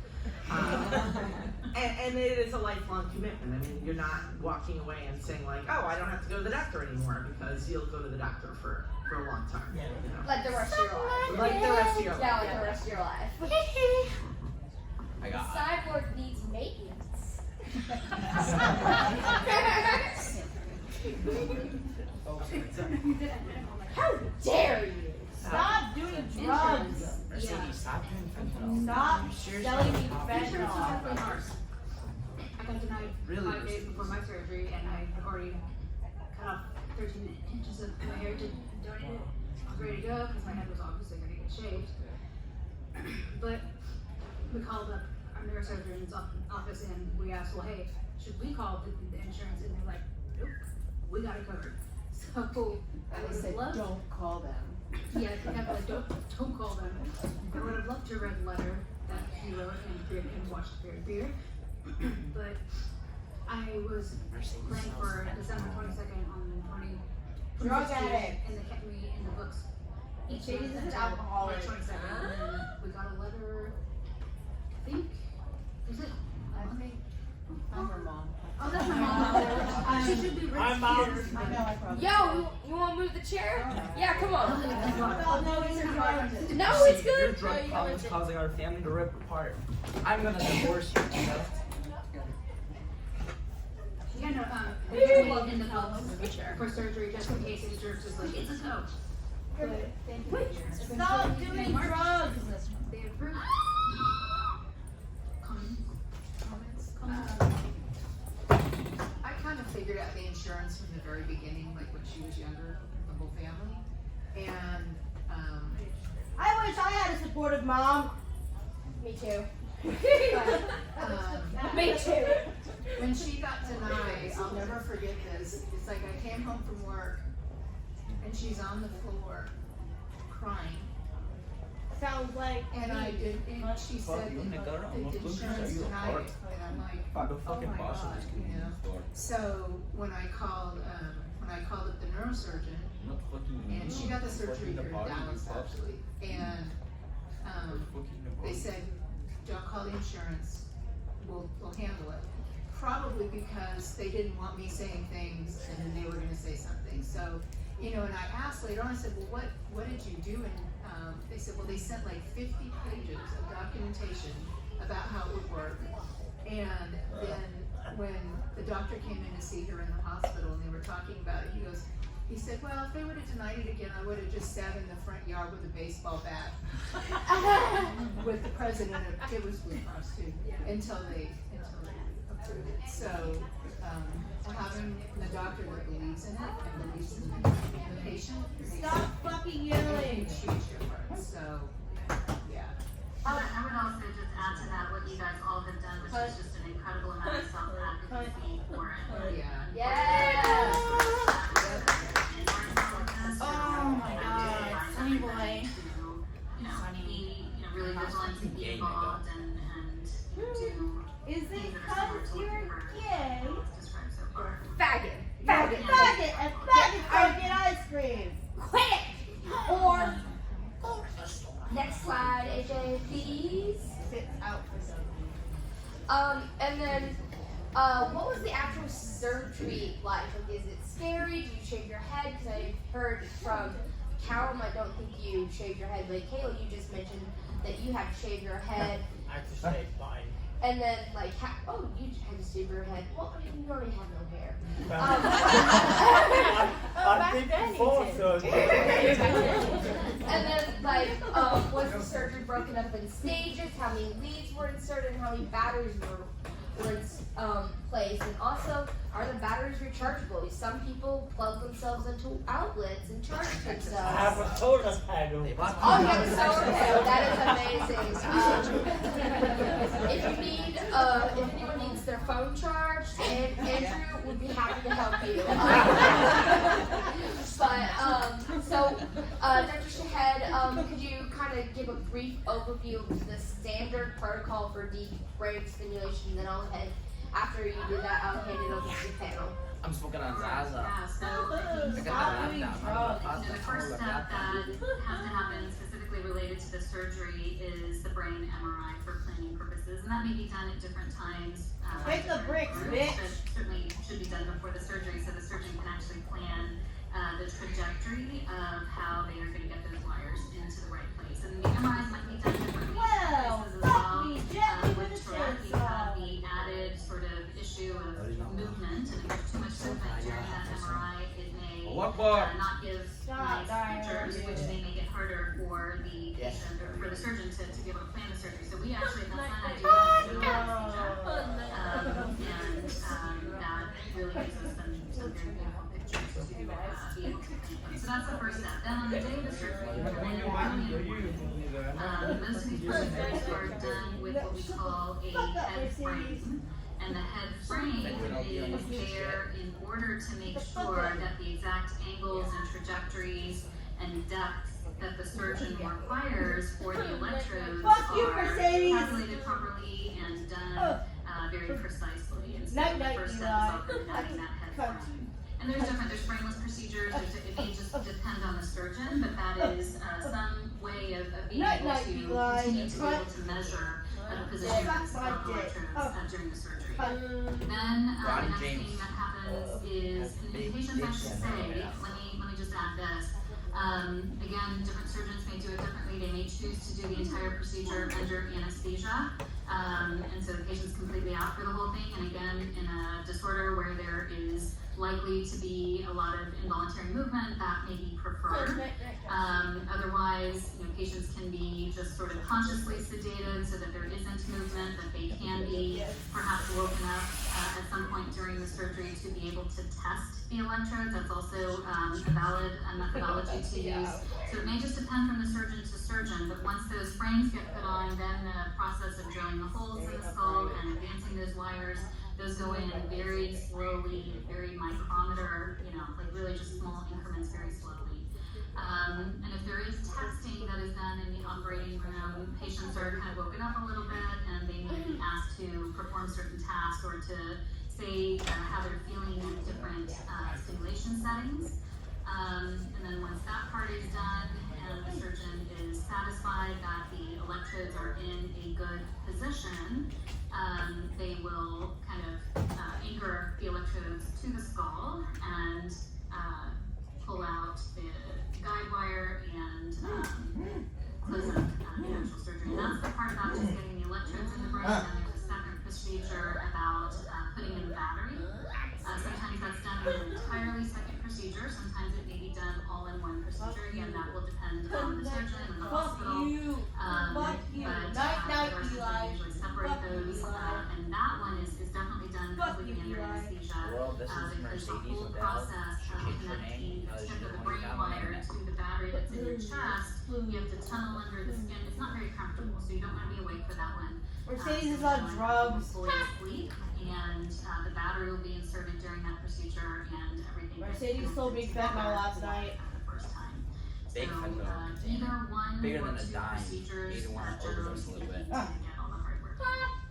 And it is a lifelong commitment. I mean, you're not walking away and saying like, oh, I don't have to go to the doctor anymore, because you'll go to the doctor for a long time, you know? Like the rest of your life. Like the rest of your Yeah, life. like the rest of your life. I got Cyborg needs maintenance. How dare you? Stop doing drugs. Mercedes, stop doing fentanyl. Stop Seriously, selling me stop. Insurance was fentanyl. definitely hard. I got denied Really? 5 days before my surgery, and I had already cut off 13 inches of my hair to donate it. I was ready to go because my head was obviously going to get shaved. But we called up our neurosurgeon's office and we asked, well, hey, should we call the insurance? And they're like, nope, we got it covered. So I would have loved. Don't call them. Yeah, they have like, don't call them. I would have loved to read the letter that he wrote and watched the beard. But I was planning for December 22nd on 20. Drug addict. And they kept me in the books each She's month an until alcoholic. March 22nd. And then we got a letter, I think, was it? I think I'm her mom. Oh, that's my mom. She should be rich Hi, Mom. here. I know I probably. Yo, you want to move the chair? Yeah, come on. Well, no, it's her. No, it's Your good. drug problem is causing our family to rip apart. I'm gonna divorce you, you know? Yeah, no, they kept me in the books for surgery just in case insurance was like, it's a no. But Stop doing drugs. they approved. Comments? I kind of figured out the insurance from the very beginning, like when she was younger, the whole family. And, I wish I had a supportive mom. Me too. but, Me too. when she got denied, I'll never forget this. It's like I came home from work and she's on the floor crying. Sounds like. And I did, and she said that the insurance denied it. And I'm like, The oh fucking my boss God, is you know? So when I called up the neurosurgeon, and she got the surgery here in Dallas actually, and they said, don't call the insurance, we'll handle it. Probably because they didn't want me saying things and then they were gonna say something. So, you know, and I asked later on, I said, well, what did you do? And they said, well, they sent like 50 pages of documentation about how it would work. And then when the doctor came in to see her in the hospital and they were talking about it, he said, well, if they would have denied it again, I would have just sat in the front yard with a baseball bat with the president of, it was Blue Cross too, until they approved it. So, having the doctor that believes in it and believes in the patient. Stop fucking yelling. Huge difference, so, yeah. I would also just add to that what you guys all have done, which is just an incredible amount of self-advocacy for it. Yeah. Yeah. Oh my God, Sunny boy. Really vigilant to be involved and do Is it things that because are you're gay? described so far. Faggot. Faggot, faggot, and faggots don't get ice cream. Quit. Or next slide, AJ, please. Sit out for something. And then, what was the actual surgery like? Like, is it scary? Do you shave your head? Because I heard from Callum, I don't think you shaved your head. But Kayla, you just mentioned that you had to shave your head. I have to say mine. And then like, oh, you had to shave your head. Well, I mean, you already have no hair. I'm 54, so. And then like, was the surgery broken up in stages? How many leads were inserted? And how many batteries were placed? And also, are the batteries rechargeable? Some people plug themselves into outlets and charge themselves. I have a solar panel. Oh, you have a solar panel. That is amazing. If you need, if anyone needs their phone charged, Andrew would be happy to help you. Dr. Shahed, could you kind of give a brief overview of the standard protocol for deep brain stimulation? Then after you do that, I'll hand it over to the panel. I'm smoking on Zaza. Yeah, so the first step that has to happen specifically related to the surgery is the brain MRI for planning purposes, and that may be done at different times. Take the bricks, bitch. But certainly should be done before the surgery, so the surgeon can actually plan the trajectory of how they are going to get those wires into the right place. And the MRIs might be done differently in places as well. With Tourette, we have the added sort of issue of movement, and if there's too much movement during that MRI, it may not give nice pictures, which may make it harder for the patient or for the surgeon to be able to plan the surgery. So we actually have an idea of and that really gives us some very beautiful pictures to be able to plan. So that's the first step. Then on the day of the surgery, most of these procedures are done with what we call a head frame. And the head frame is there in order to make sure that the exact angles and trajectories and depths that the surgeon requires for the electrodes are calculated properly and done very precisely. And so the first step is often adding that head frame. And there's frameless procedures. It may just depend on the surgeon, but that is some way of being able to continue to be able to measure the position of the electrodes during the surgery. Then the next thing that happens is in patients, I should say, let me just add this. Again, different surgeons may do it differently. They may choose to do the entire procedure under anesthesia. And so the patient's completely out for the whole thing. And again, in a disorder where there is likely to be a lot of involuntary movement, that may be preferred. Otherwise, patients can be just sort of consciously sedated so that there isn't movement, that they can be perhaps woken up at some point during the surgery to be able to test the electrodes. That's also a valid methodology to use. So it may just depend from the surgeon to surgeon, but once those frames get put on, then the process of drilling the holes in the skull and advancing those wires, those go in very slowly, very micrometer, like really just small increments very slowly. And if there is testing that is done in the operating room, patients are kind of woken up a little bit and they may be asked to perform certain tasks or to say how they're feeling in different stimulation settings. And then once that part is done and the surgeon is satisfied that the electrodes are in a good position, they will kind of anchor the electrodes to the skull and pull out the guide wire and close up the actual surgery. And that's the part about just getting the electrodes in the brain. And then there's a separate procedure about putting in the battery. Sometimes that's done in an entirely second procedure. Sometimes it may be done all in one procedure. Again, that will depend on the surgeon and the hospital. But usually separate those. And that one is definitely done completely under anesthesia. Because the whole process of connecting the tip of the brain wire to the battery that's in your chest, you have to tunnel under the skin. It's not very comfortable, so you don't want to be awake for that one. Mercedes is on drugs. Fully asleep, and the battery will be inserted during that procedure, and everything. Mercedes told me fat my last night. First time. Big So either one bigger or than a two dime. procedures Either one generally overdose a little bit. get all the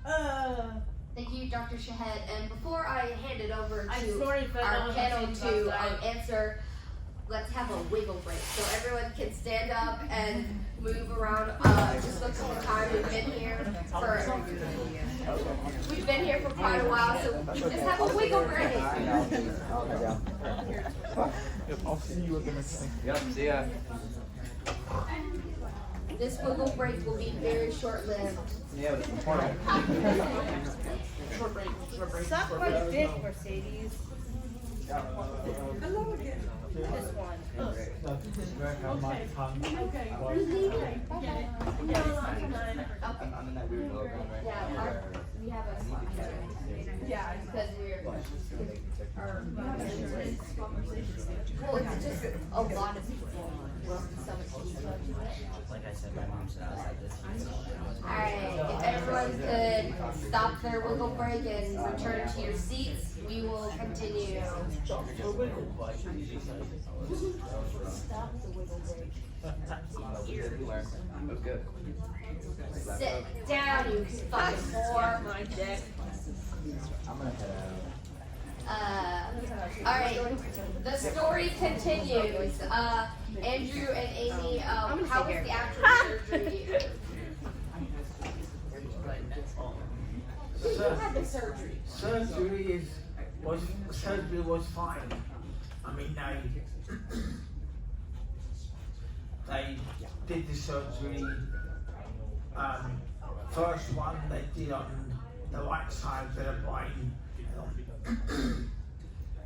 hardware. Thank you, Dr. Shahed. And before I hand it over I'm to sorry if I our don't panel have to last night. answer, let's have a wiggle break. So everyone can stand up and move around. Just look at the time. We've been here for quite a while, so just have a wiggle break. I'll see you at the next thing. Yep, see ya. This wiggle break will be very short-lived. Yeah, it's important. Short break, short break. Suck short my break. dick, Mercedes. This one. I'm in that weird mode right now. Yeah, we have a spot here. Yeah. Because we're, well, it's just a lot of people. So much easier. Like I said, my mom said I was at this. Alright, if everyone could stop their wiggle break and return to your seats, we will continue. Stop the wiggle break. That was good. Sit down, you fucking whore. My dick. I'm gonna head Alright, the story continues. Andrew and Amy, how was the actual surgery? Who had the surgery? Surgery was fine. I mean, they did the surgery. First one they did on the right side of the brain,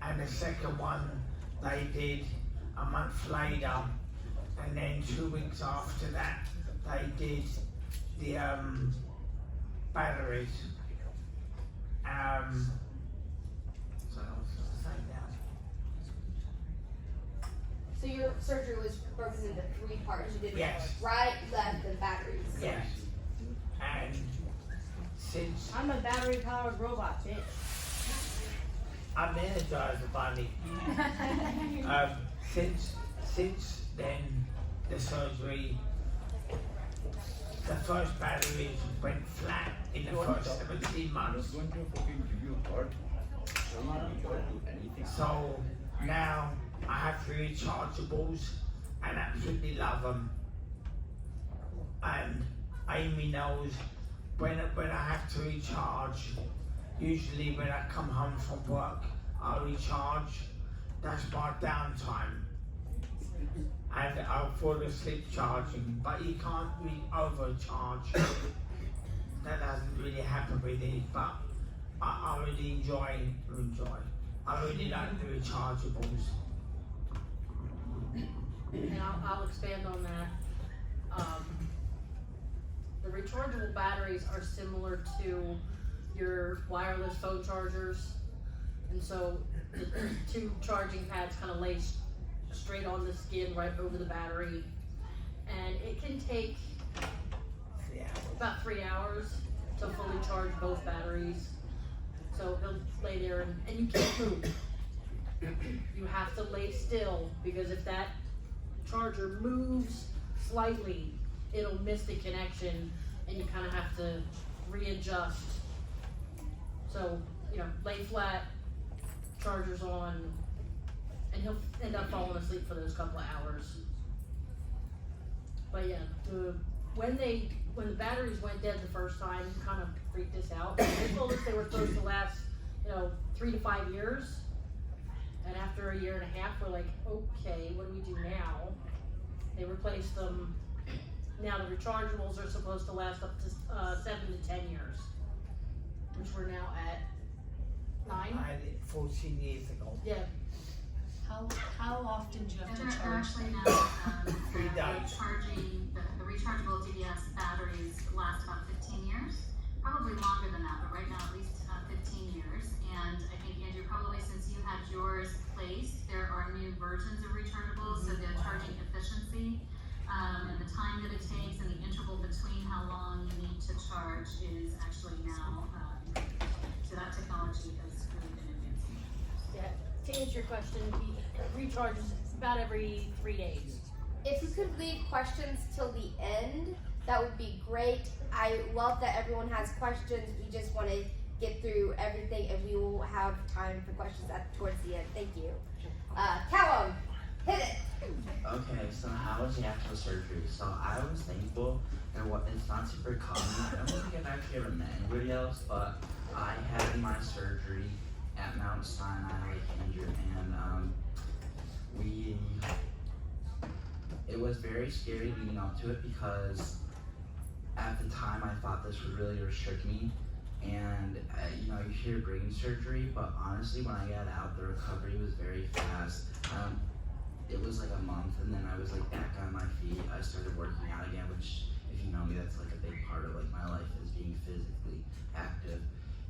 and the second one they did a month later, and then 2 weeks after that they did the batteries. So I was gonna say now. So your surgery was broken into 3 parts. You did Yes. right, left, and batteries. Yes. And since I'm a battery-powered robot, bitch. I'm energized by it, since then the surgery, the first batteries went flat in the first 17 months. So now I have 3 rechargeables and absolutely love them. And Amy knows when I have to recharge, usually when I come home from work, I recharge. That's my downtime. And I'll fall asleep charging, but you can't really overcharge. That doesn't really happen with it, but I really enjoy. I really like the rechargeables. And I'll expand on that. The rechargeable batteries are similar to your wireless phone chargers. And so the 2 charging pads kind of lay straight on the skin right over the battery. And it can take about 3 hours to fully charge both batteries. So he'll lay there and you can't move. You have to lay still, because if that charger moves slightly, it'll miss the connection and you kind of have to readjust. So, lay flat, chargers on, and he'll end up falling asleep for those couple of hours. But yeah, when the batteries went dead the first time, kind of freaked us out. They told us they were supposed to last, 3 to 5 years. And after a year and a half, we're like, okay, what do we do now? They replaced them. Now the rechargeables are supposed to last up to 7 to 10 years, which we're now at 9. I had it 14 years ago. Yeah. How often do you have And to they're charge actually them? now, 3 days. the rechargeable DBS batteries last about 15 years, probably longer than that, but right now at least 15 years. And I think, Andrew, probably since you had yours placed, there are new versions of rechargeables, so the charging efficiency, and the time that it takes and the interval between how long you need to charge is actually now, so that technology has really been advancing. Yeah. To answer your question, he recharges about every 3 days. If you could leave questions till the end, that would be great. I love that everyone has questions. We just want to get through everything, and we will have time for questions towards the end. Thank you. Callum, hit it. Okay, so how was the actual surgery? So I was thankful, and it's not super common. I don't think I've actually ever met anybody else, but I had my surgery at Mount Sinai with Andrew, and it was very scary leading up to it because at the time I thought this would really restrict me. And you know, you hear brain surgery, but honestly, when I got out, the recovery was very fast. It was like a month, and then I was like back on my feet. I started working out again, which, if you know me, that's like a big part of like my life is being physically active.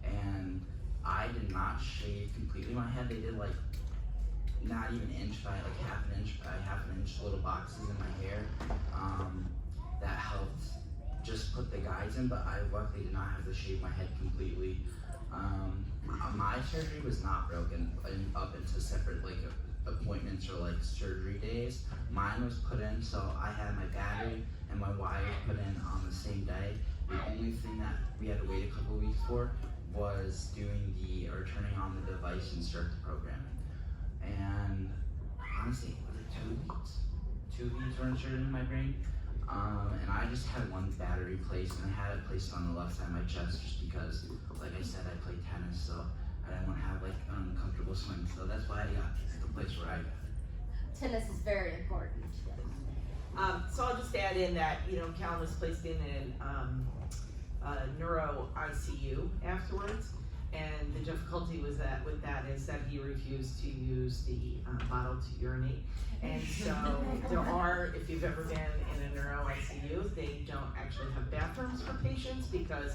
And I did not shave completely my head. They did like not even an inch by like half an inch little boxes in my hair. That helped just put the guides in, but I luckily did not have to shave my head completely. My surgery was not broken up into separate like appointments or like surgery days. Mine was put in, so I had my battery and my wire put in on the same day. The only thing that we had to wait a couple weeks for was turning on the device and start the programming. And honestly, was it 2 weeks? 2 weeks were inserted in my brain. And I just had one battery placed, and I had it placed on the left side of my chest just because, like I said, I play tennis, so I didn't want to have like an uncomfortable swing. So that's why I got the place where I got it. Tennis is very important. So I'll just add in that, you know, Callan was placed in a neuro ICU afterwards, and the difficulty was that with that is that he refused to use the bottle to urinate. And so there are, if you've ever been in a neuro ICU, they don't actually have bathrooms for patients because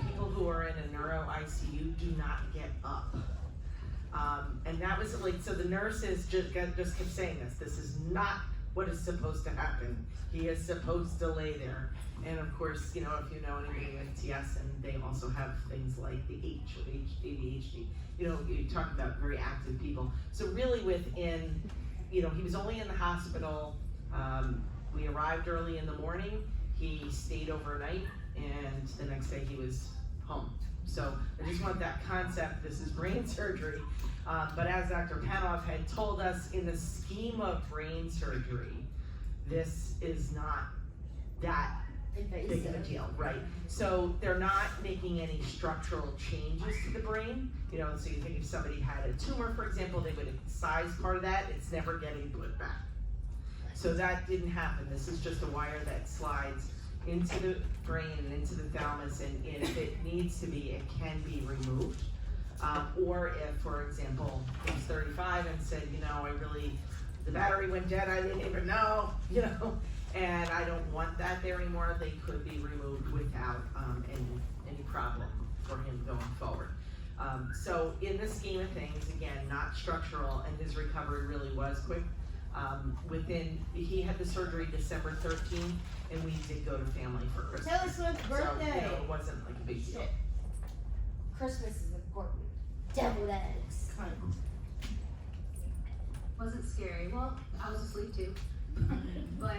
people who are in a neuro ICU do not get up. And that was like, so the nurses just kept saying this is not what is supposed to happen. He is supposed to lay there. And of course, you know, if you know anybody with TS, and they also have things like the ADHD, you know, you talk about very active people. So really within, you know, he was only in the hospital. We arrived early in the morning. He stayed overnight, and the next day he was home. So I just want that concept. This is brain surgery. But as Dr. Panoff had told us, in the scheme of brain surgery, this is not that big of a deal, right? So they're not making any structural changes to the brain. You know, so you think if somebody had a tumor, for example, they would excise part of that. It's never getting put back. So that didn't happen. This is just a wire that slides into the brain and into the thalamus, and if it needs to be, it can be removed. Or if, for example, he was 35 and said, you know, the battery went dead, I didn't even know, you know, and I don't want that there anymore, they could be removed without any problem for him going forward. So in the scheme of things, again, not structural, and his recovery really was quick. He had the surgery December 13th, and we did go to family for Christmas. Taylor Swift's birthday. So, you know, it wasn't like a big deal. Christmas is important. Deviled eggs. Wasn't scary. Well, I was asleep too. But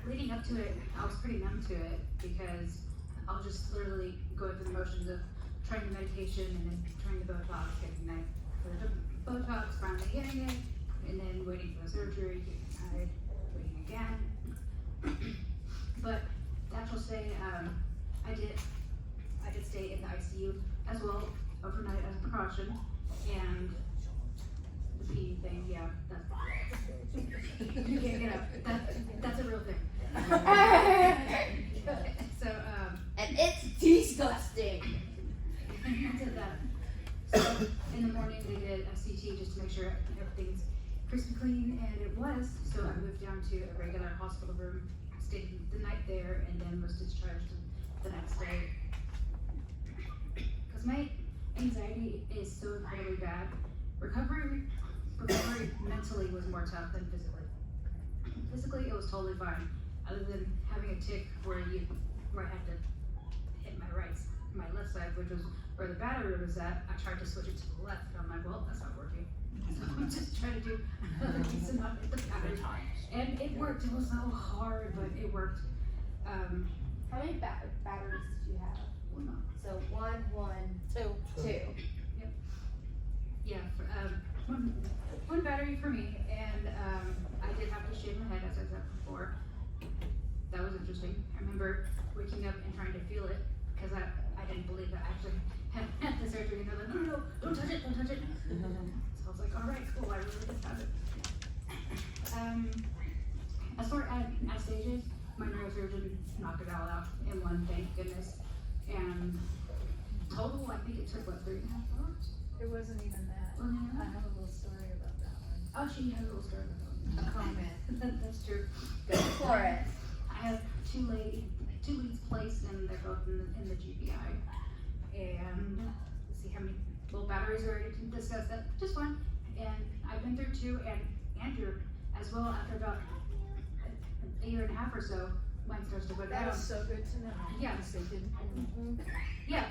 leading up to it, I was pretty numb to it because I was just literally going through the motions of trying the medication and then trying the Botox, getting the Botox, finally getting it, and then waiting for the surgery, getting tired, waiting again. But the actual stay, I did stay in the ICU as well overnight as a precaution, and the pee thing, yeah, you can't get up. That's a real thing. So, and it's disgusting. I did that. So in the morning they did a CT just to make sure everything's crispy clean, and it was. So I moved down to a regular hospital room, stayed the night there, and then was discharged the next day. Because my anxiety is so incredibly bad. Recovery mentally was more tough than physically. Physically, it was totally fine, other than having a tic where I had to hit my left side, which was where the battery was at. I tried to switch it to the left, and I'm like, well, that's not working. So I'm just trying to do another piece and not hit the battery. And it worked. It was so hard, but it worked. How many batteries did you have? One. So two. Yep. Yeah. One battery for me, and I did have to shave my head, as I said before. That was interesting. I remember waking up and trying to feel it because I didn't believe that I actually had the surgery, and they're like, no, don't touch it, don't touch it. So I was like, all right, cool, I really did have it. as far as stages, my neurosurgeon knocked it all out in one, thank goodness. And total, I think it took, what, 3.5 hours? It wasn't even that. I have a little story about that one. Oh, she had a little story about that. A comment. That's true. Go for it. I have two leads placed, and they're both in the GBI. And let's see how many little batteries are ready to discuss that. Just fine. And I've been through 2, and Andrew as well. After about a year and a half or so, mine starts to go down. That is so good to know. Yeah. Because they didn't. Yeah.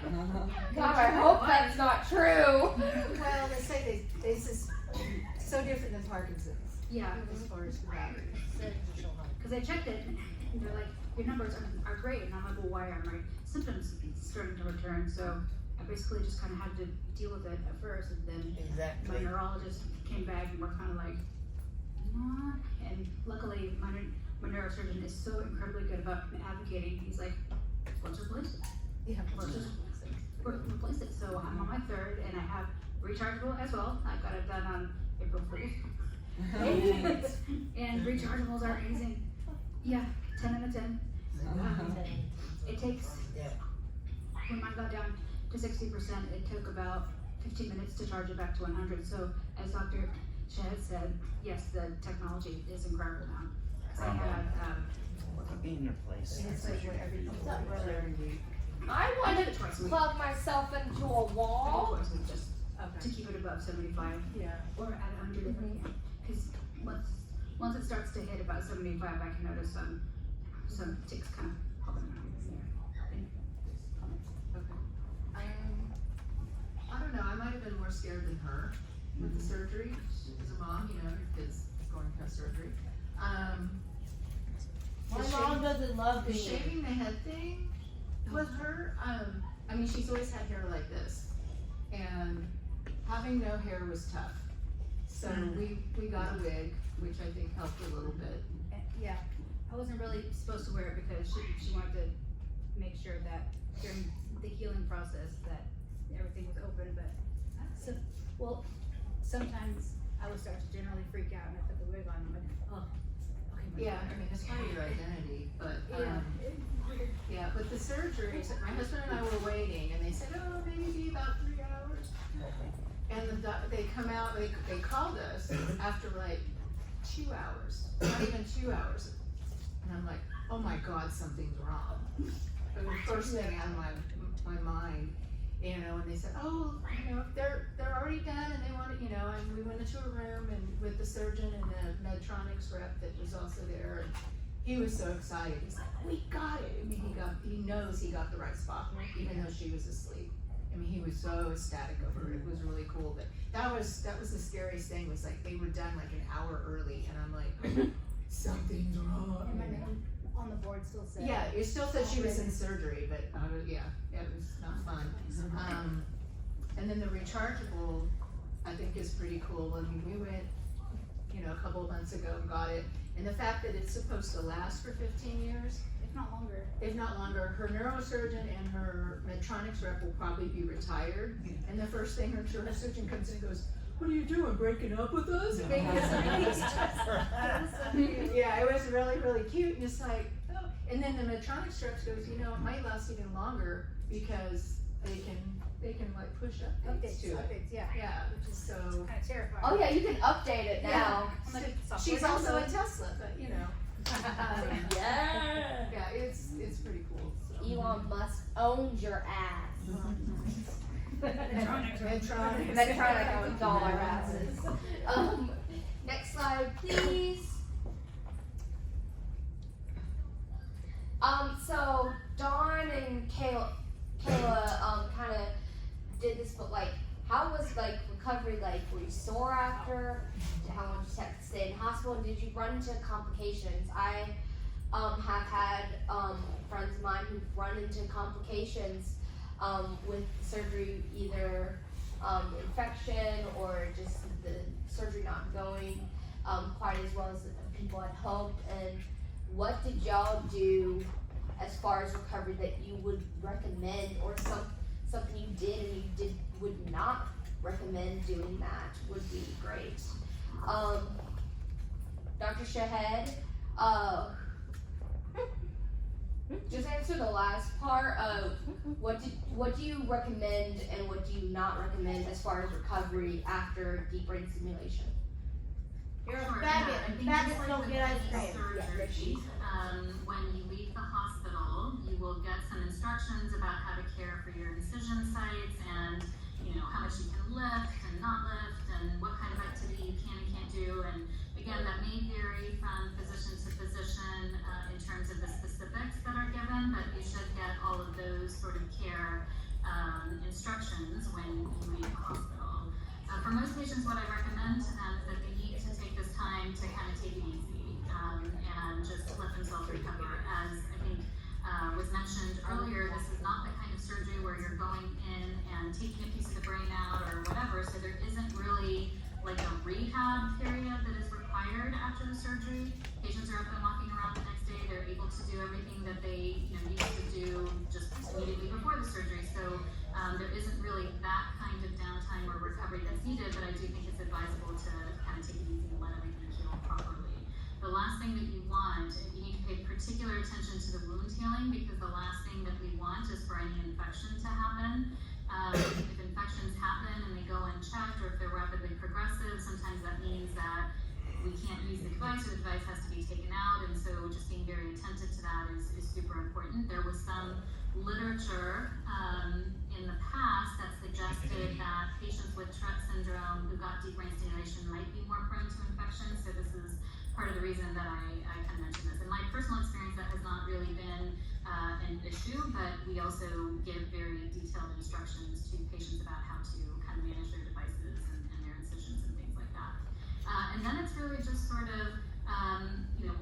God, I hope that's not true. Well, they say they just so different than Parkinson's. Yeah. As far as the batteries. Because I checked it, and they're like, your numbers are great. And I'm like, well, why are my symptoms starting to return? So I basically just kind of had to deal with it at first. And then my neurologist came back and we're kind of like, nah. And luckily, my neurosurgeon is so incredibly good about advocating. He's like, let's replace it. Yeah. Let's just replace it. So I'm on my 3rd, and I have rechargeable as well. I got it done on April 1st. And rechargeables are amazing. Yeah, 10 out of 10. It takes, when mine got down to 60%, it took about 15 minutes to charge it back to 100. So as Dr. Shahed said, yes, the technology is incredible now. I have, Be in your place. It's like what every week. I want to plug myself into a wall. twice a week just to keep it above 75. Yeah. Or at 100 if I can. Because once it starts to hit about 75, I can notice some ticks kind of popping around there. Okay. I don't know, I might have been more scared than her with the surgery. As a mom, you know, your kid's going to have surgery. My mom doesn't love The me. shaving the head thing with her, I mean, she's always had hair like this. And having no hair was tough. So we got a wig, which I think helped a little bit. Yeah, I wasn't really supposed to wear it because she wanted to make sure that during the healing process that everything was open, but sometimes I would start to generally freak out and I put the wig on and I'm like, oh, okay. Yeah, I mean, it's part of your identity, but, yeah, but the surgery, so my husband and I were waiting and they said, oh, maybe about 3 hours. And they come out, they called us after like 2 hours, not even 2 hours. And I'm like, oh my God, something's wrong. It was the first thing on my mind, you know, and they said, oh, you know, they're already done and they want to, you know, and we went into a room and with the surgeon and the Medtronics rep that was also there. And he was so excited. He's like, we got it. I mean, he knows he got the right spot, even though she was asleep. I mean, he was so ecstatic over it. It was really cool. But that was the scariest thing was like they were done like an hour early, and I'm like, something's wrong. And my name on the board still said. Yeah, it still said she was in surgery, but yeah, it was not fun. And then the rechargeable, I think is pretty cool. I mean, we went, you know, a couple of months ago and got it, and the fact that it's supposed to last for 15 years. If not longer. If not longer, her neurosurgeon and her Medtronics rep will probably be retired. And the first thing her neurosurgeon comes in and goes, what are you doing, breaking up with us? Because yeah, it was really, really cute. And it's like, oh. And then the Medtronics rep goes, you know, it might last even longer because they can like push updates to it. Yeah. Yeah, which is so Kind of terrifying. Oh yeah, you can update it now. She's also a Tesla, but you know. Yeah. Yeah, it's pretty cool. So. Elon Musk owns your ass. Medtronic owns all our asses. Next slide, please. So Dawn and Kayla kind of did this, but like, how was like recovery like? Were you sore after? How long did you have to stay in hospital? And did you run into complications? I have had friends of mine who've run into complications with surgery, either infection or just the surgery not going quite as well as people had hoped. And what did y'all do as far as recovery that you would recommend, or something you did and you would not recommend doing that would be great. Dr. Shahed, Just answer the last part of what do you recommend and what do you not recommend as far as recovery after deep brain stimulation? You're Sure, a yeah, I faggot. think Faggots just like don't with get ice any cream. surgery, when you leave the hospital, you will get some instructions about how to care for your incision sites and, you know, how much you can lift and not lift and what kind of activity you can and can't do. And again, that may vary from physician to physician in terms of the specifics that are given, but you should get all of those sort of care instructions when you leave the hospital. For most patients, what I recommend is that they need to take this time to kind of take it easy and just let themselves recover. As I think was mentioned earlier, this is not the kind of surgery where you're going in and taking a piece of the brain out or whatever, so there isn't really like a rehab period that is required after the surgery. Patients are up and walking around the next day. They're able to do everything that they used to do just immediately before the surgery. So there isn't really that kind of downtime or recovery that's needed, but I do think it's advisable to kind of take it easy and let everything heal properly. The last thing that you want, you need to pay particular attention to the wound healing, because the last thing that we want is for any infection to happen. If infections happen and they go unchecked, or if they're rapidly progressive, sometimes that means that we can't use the device, or the device has to be taken out, and so just being very attentive to that is super important. There was some literature in the past that suggested that patients with Tourette syndrome who got deep brain stimulation might be more prone to infection, so this is part of the reason that I kind of mentioned this. In my personal experience, that has not really been an issue, but we also give very detailed instructions to patients about how to kind of manage their devices and their incisions and things like that. And then it's really just sort of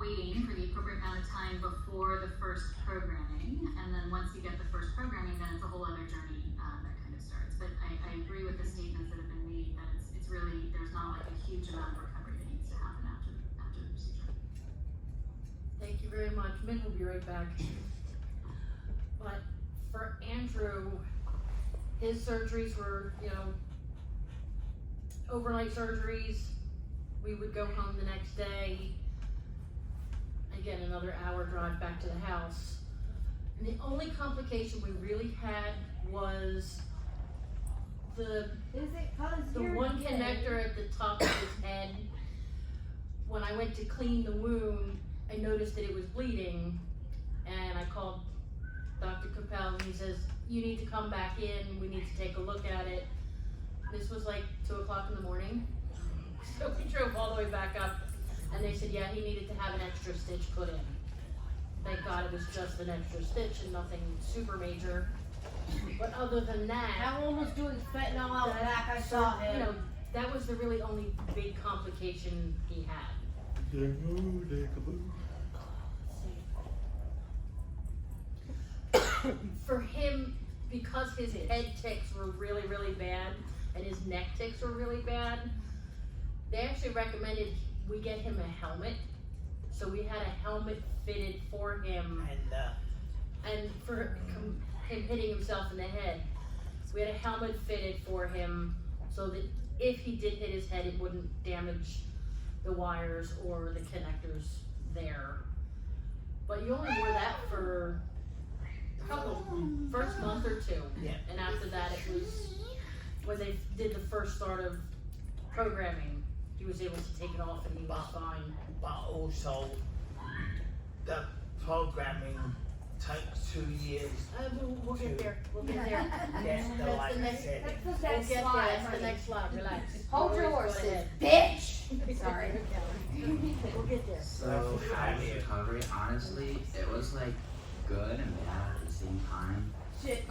waiting for the appropriate amount of time before the first programming, and then once you get the first programming, then it's a whole other journey that kind of starts. But I agree with the statements that have been made that it's really, there's not like a huge amount of recovery that needs to happen after the procedure. Thank you very much. Min will be right back. But for Andrew, his surgeries were, overnight surgeries. We would go home the next day. Again, another hour drive back to the house. And the only complication we really had was the one connector at the top of his head. When I went to clean the wound, I noticed that it was bleeding, and I called Dr. Capel, and he says, you need to come back in, we need to take a look at it. This was like 2 o'clock in the morning. So we drove all the way back up, and they said, yeah, he needed to have an extra stitch put in. Thank God it was just an extra stitch and nothing super major. But other than that, That one was doing fentanyl out back. I saw him. that was the really only big complication he had. For him, because his head tics were really, really bad and his neck tics were really bad, they actually recommended we get him a helmet. So we had a helmet fitted for him, and for him hitting himself in the head, we had a helmet fitted for him so that if he did hit his head, it wouldn't damage the wires or the connectors there. But you only wore that for first month or two. Yeah. And after that, it was when they did the first start of programming, he was able to take it off and he was fine. But also, the programming takes 2 years. We'll get there. We'll get there. Yes, That's like the I next. said. That's the We'll next get there. slide, That's the honey. next slide. Relax. Hold your Always go horses, ahead. bitch. Sorry. We'll get there. So how was recovery? Honestly, it was like good and bad at the same time. Shit.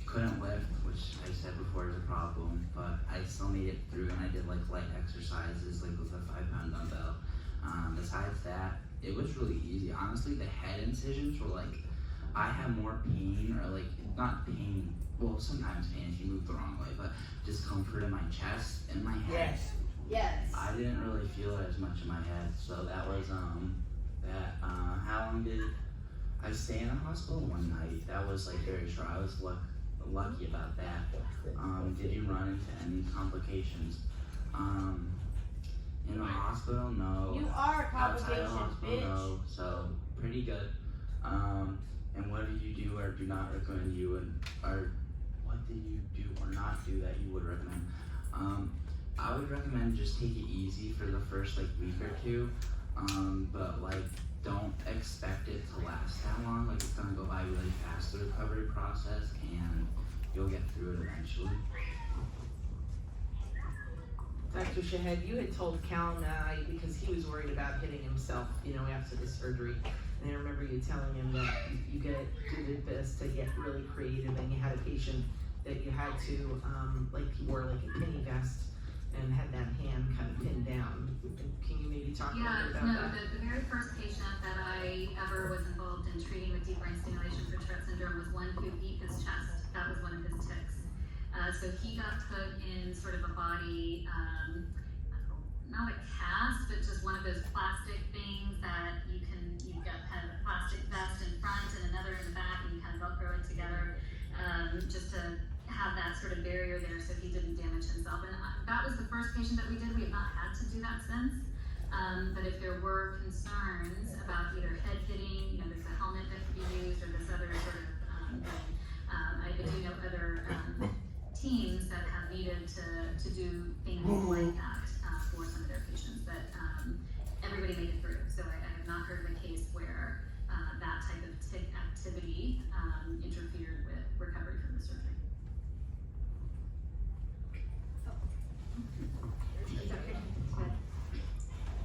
Couldn't lift, which I said before is a problem, but I still made it through, and I did like light exercises, like with a 5-pound dumbbell. Besides that, it was really easy. Honestly, the head incisions were like, I had more pain, or like, not pain, well, sometimes pain if you move the wrong way, but discomfort in my chest and my head. Yes. Yes. I didn't really feel it as much in my head, so that was, that. How long did I stay in the hospital? One night. That was like very short. I was lucky about that. Didn't run into any complications. In the hospital, no. You are a Outside complication, of the hospital, bitch. no. So pretty good. And what do you do or do not recommend you, and or what do you do or not do that you would recommend? I would recommend just take it easy for the first like week or two, but like don't expect it to last that long. Like it's gonna go by really fast, the recovery process, and you'll get through it eventually. Dr. Shahed, you had told Cal and I, because he was worried about hitting himself, you know, after the surgery. And I remember you telling him that you did this to get really creative, and you had a patient that you had to, like he wore like a penny vest and had that hand kind of pinned down. Can you maybe talk a little bit about that? The very first patient that I ever was involved in treating with deep brain stimulation for Tourette syndrome was one who beat his chest. That was one of his tics. So he got put in sort of a body, not a cast, but just one of those plastic things that you've got kind of a plastic vest in front and another in the back, and you kind of Velcro it together, just to have that sort of barrier there so he didn't damage himself. And that was the first patient that we did. We have not had to do that since. But if there were concerns about either head hitting, you know, there's a helmet that could be used, or this other sort of thing. I do know other teams that have needed to do things like that for some of their patients, but everybody made it through. So I have not heard of a case where that type of tic activity interfered with recovery from the surgery.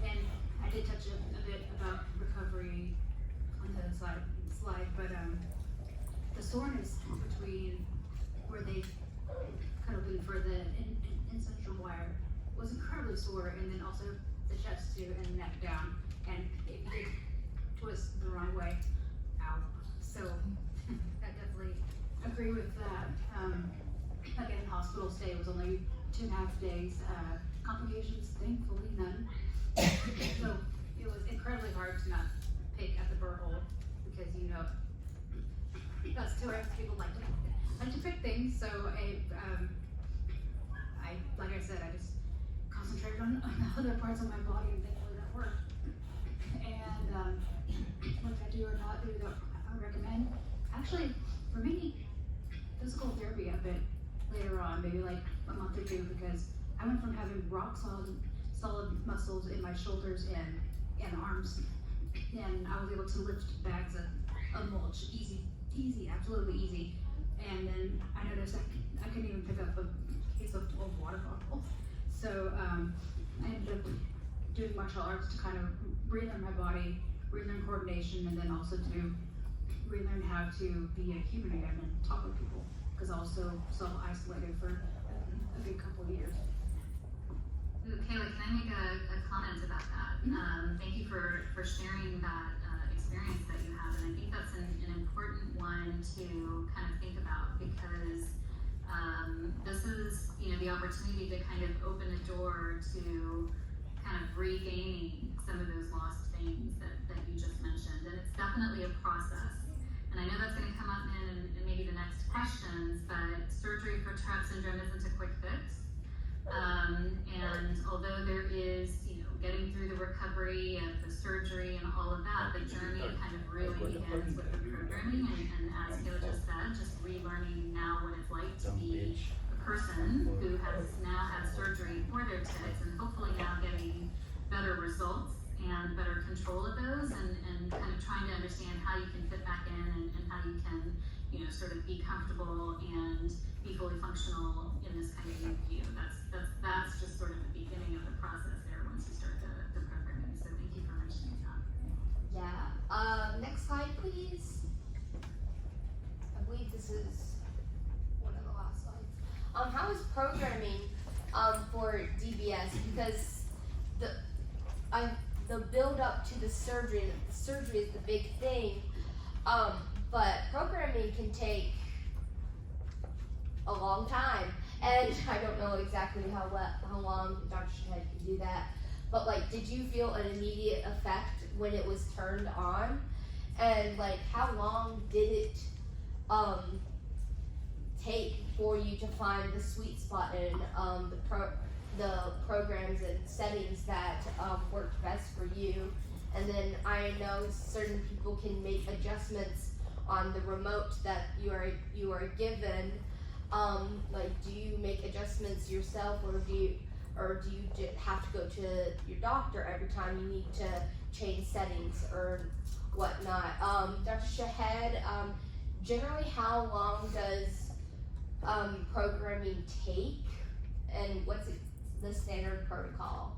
And I did touch a bit about recovery on the slide, but the soreness between where they kind of lead for the incentral wire was incredibly sore, and then also the chest too, and the neck down, and it did twist the wrong way. Ow. So I definitely agree with that. Again, hospital stay was only 2.5 days. Complications, thankfully none. So it was incredibly hard to not pick at the burr hole, because you know us Tourette's people like to pick things. So I like I said, I just concentrated on other parts of my body, and thankfully that worked. And what I do or not do that I would recommend, actually for me, physical therapy a bit later on, maybe like a month or two, because I went from having rock solid muscles in my shoulders and arms, and I was able to lift bags of mulch easy, absolutely easy. And then I noticed I couldn't even pick up a case of water bottle. So I ended up doing martial arts to kind of relearn my body, relearn coordination, and then also to relearn how to be a human again and talk with people, because I also self-isolated for a good couple of years. Kayla, can I make a comment about that? Thank you for sharing that experience that you have, and I think that's an important one to kind of think about, because this is, you know, the opportunity to kind of open a door to kind of regaining some of those lost things that you just mentioned, and it's definitely a process. And I know that's going to come up in maybe the next questions, but surgery for Tourette syndrome isn't a quick fix. And although there is, you know, getting through the recovery of the surgery and all of that, the journey kind of really begins with the programming, and as Kayla just said, just relearning now what it's like to be a person who has now had surgery for their tics, and hopefully now getting better results and better control of those, and kind of trying to understand how you can fit back in, and how you can, you know, sort of be comfortable and be fully functional in this kind of new view. That's just sort of the beginning of the process there once you start the programming. So thank you for mentioning that. Yeah. Next slide, please. I believe this is one of the last slides. How is programming for DBS? Because the build up to the surgery is the big thing. But programming can take a long time, and I don't know exactly how long Dr. Shahed can do that. But like, did you feel an immediate effect when it was turned on? And like, how long did it take for you to find the sweet spot in the programs and settings that worked best for you. And then I know certain people can make adjustments on the remote that you are given. Like, do you make adjustments yourself, or do you have to go to your doctor every time you need to change settings or whatnot? Dr. Shahed, generally how long does programming take, and what's the standard protocol?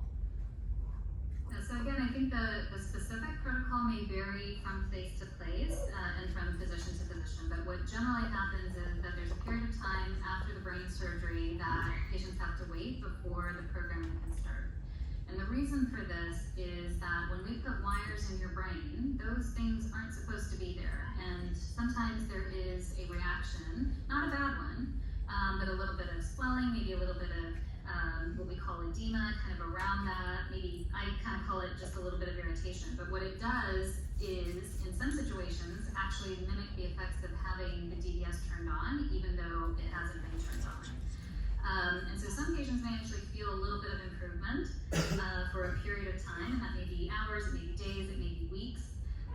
So again, I think the specific protocol may vary from place to place and from physician to physician, but what generally happens is that there's a period of time after the brain surgery that patients have to wait before the programming can start. And the reason for this is that when we put wires in your brain, those things aren't supposed to be there. And sometimes there is a reaction, not a bad one, but a little bit of swelling, maybe a little bit of what we call edema, kind of around that. Maybe I kind of call it just a little bit of irritation. But what it does is, in some situations, actually mimic the effects of having the DBS turned on, even though it hasn't been turned on. And so some patients may actually feel a little bit of improvement for a period of time, and that may be hours, it may be days, it may be weeks.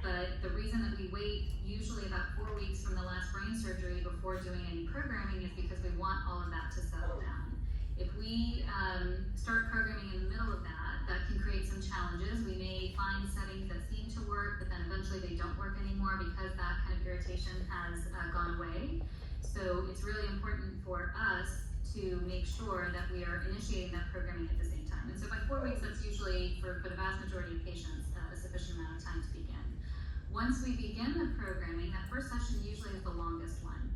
But the reason that we wait usually about 4 weeks from the last brain surgery before doing any programming is because we want all of that to settle down. If we start programming in the middle of that, that can create some challenges. We may find settings that seem to work, but then eventually they don't work anymore because that kind of irritation has gone away. So it's really important for us to make sure that we are initiating that programming at the same time. And so by 4 weeks, that's usually, for the vast majority of patients, a sufficient amount of time to begin. Once we begin the programming, that first session usually is the longest one.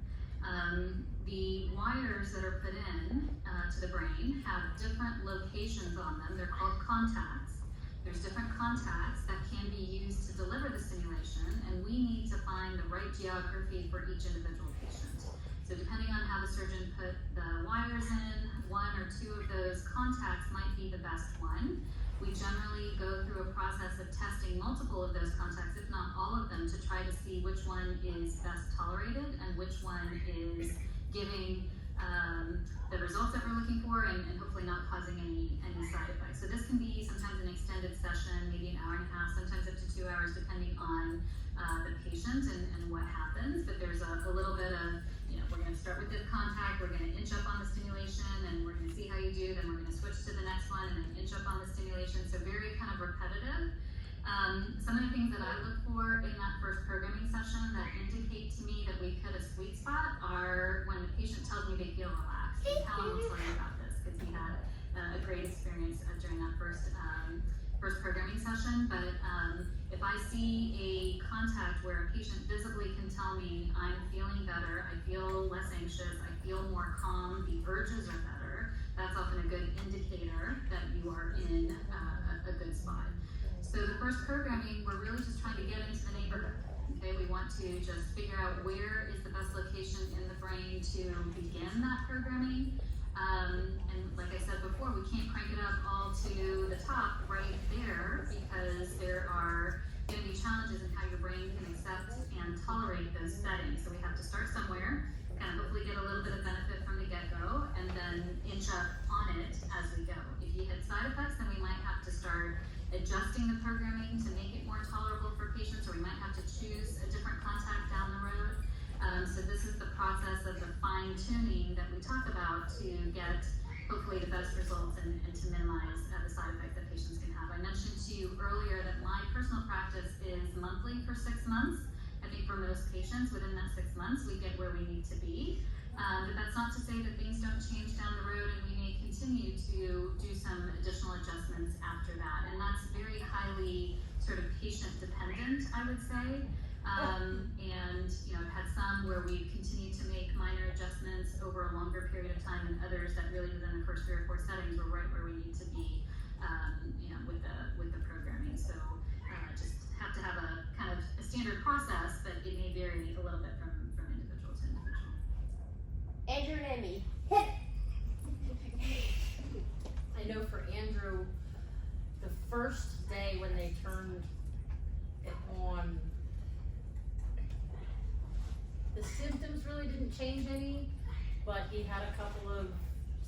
The wires that are put in to the brain have different locations on them. They're called contacts. There's different contacts that can be used to deliver the stimulation, and we need to find the right geography for each individual patient. So depending on how the surgeon put the wires in, 1 or 2 of those contacts might be the best one. We generally go through a process of testing multiple of those contacts, if not all of them, to try to see which one is best tolerated and which one is giving the results that we're looking for and hopefully not causing any side effects. So this can be sometimes an extended session, maybe an hour and a half, sometimes up to 2 hours, depending on the patient and what happens. But there's a little bit of, we're going to start with this contact, we're going to inch up on the stimulation, and we're going to see how you do, then we're going to switch to the next one and then inch up on the stimulation. So very kind of repetitive. Some of the things that I look for in that first programming session that indicate to me that we've hit a sweet spot are when the patient tells me they feel relaxed. And Helen will tell you about this because we had a great experience during that first programming session. But if I see a contact where a patient visibly can tell me I'm feeling better, I feel less anxious, I feel more calm, the urges are better, that's often a good indicator that you are in a good spot. So the first programming, we're really just trying to get into the neighborhood. Okay, we want to just figure out where is the best location in the brain to begin that programming. And like I said before, we can't crank it up all to the top right there because there are going to be challenges in how your brain can accept and tolerate those settings. So we have to start somewhere, kind of hopefully get a little bit of benefit from the get-go, and then inch up on it as we go. If you hit side effects, then we might have to start adjusting the programming to make it more tolerable for patients, or we might have to choose a different contact down the road. So this is the process of the fine-tuning that we talk about to get hopefully the best results and to minimize the side effects that patients can have. I mentioned to you earlier that my personal practice is monthly for 6 months. I think for most patients, within that 6 months, we get where we need to be. But that's not to say that things don't change down the road, and we may continue to do some additional adjustments after that. And that's very highly sort of patient dependent, I would say. And I've had some where we've continued to make minor adjustments over a longer period of time, and others that really within the first 3 or 4 settings we're right where we need to be, with the programming. So just have to have a kind of a standard process, but it may vary a little bit from individual to individual. Andrew and Emmy. I know for Andrew, the first day when they turned it on, the symptoms really didn't change any, but he had a couple of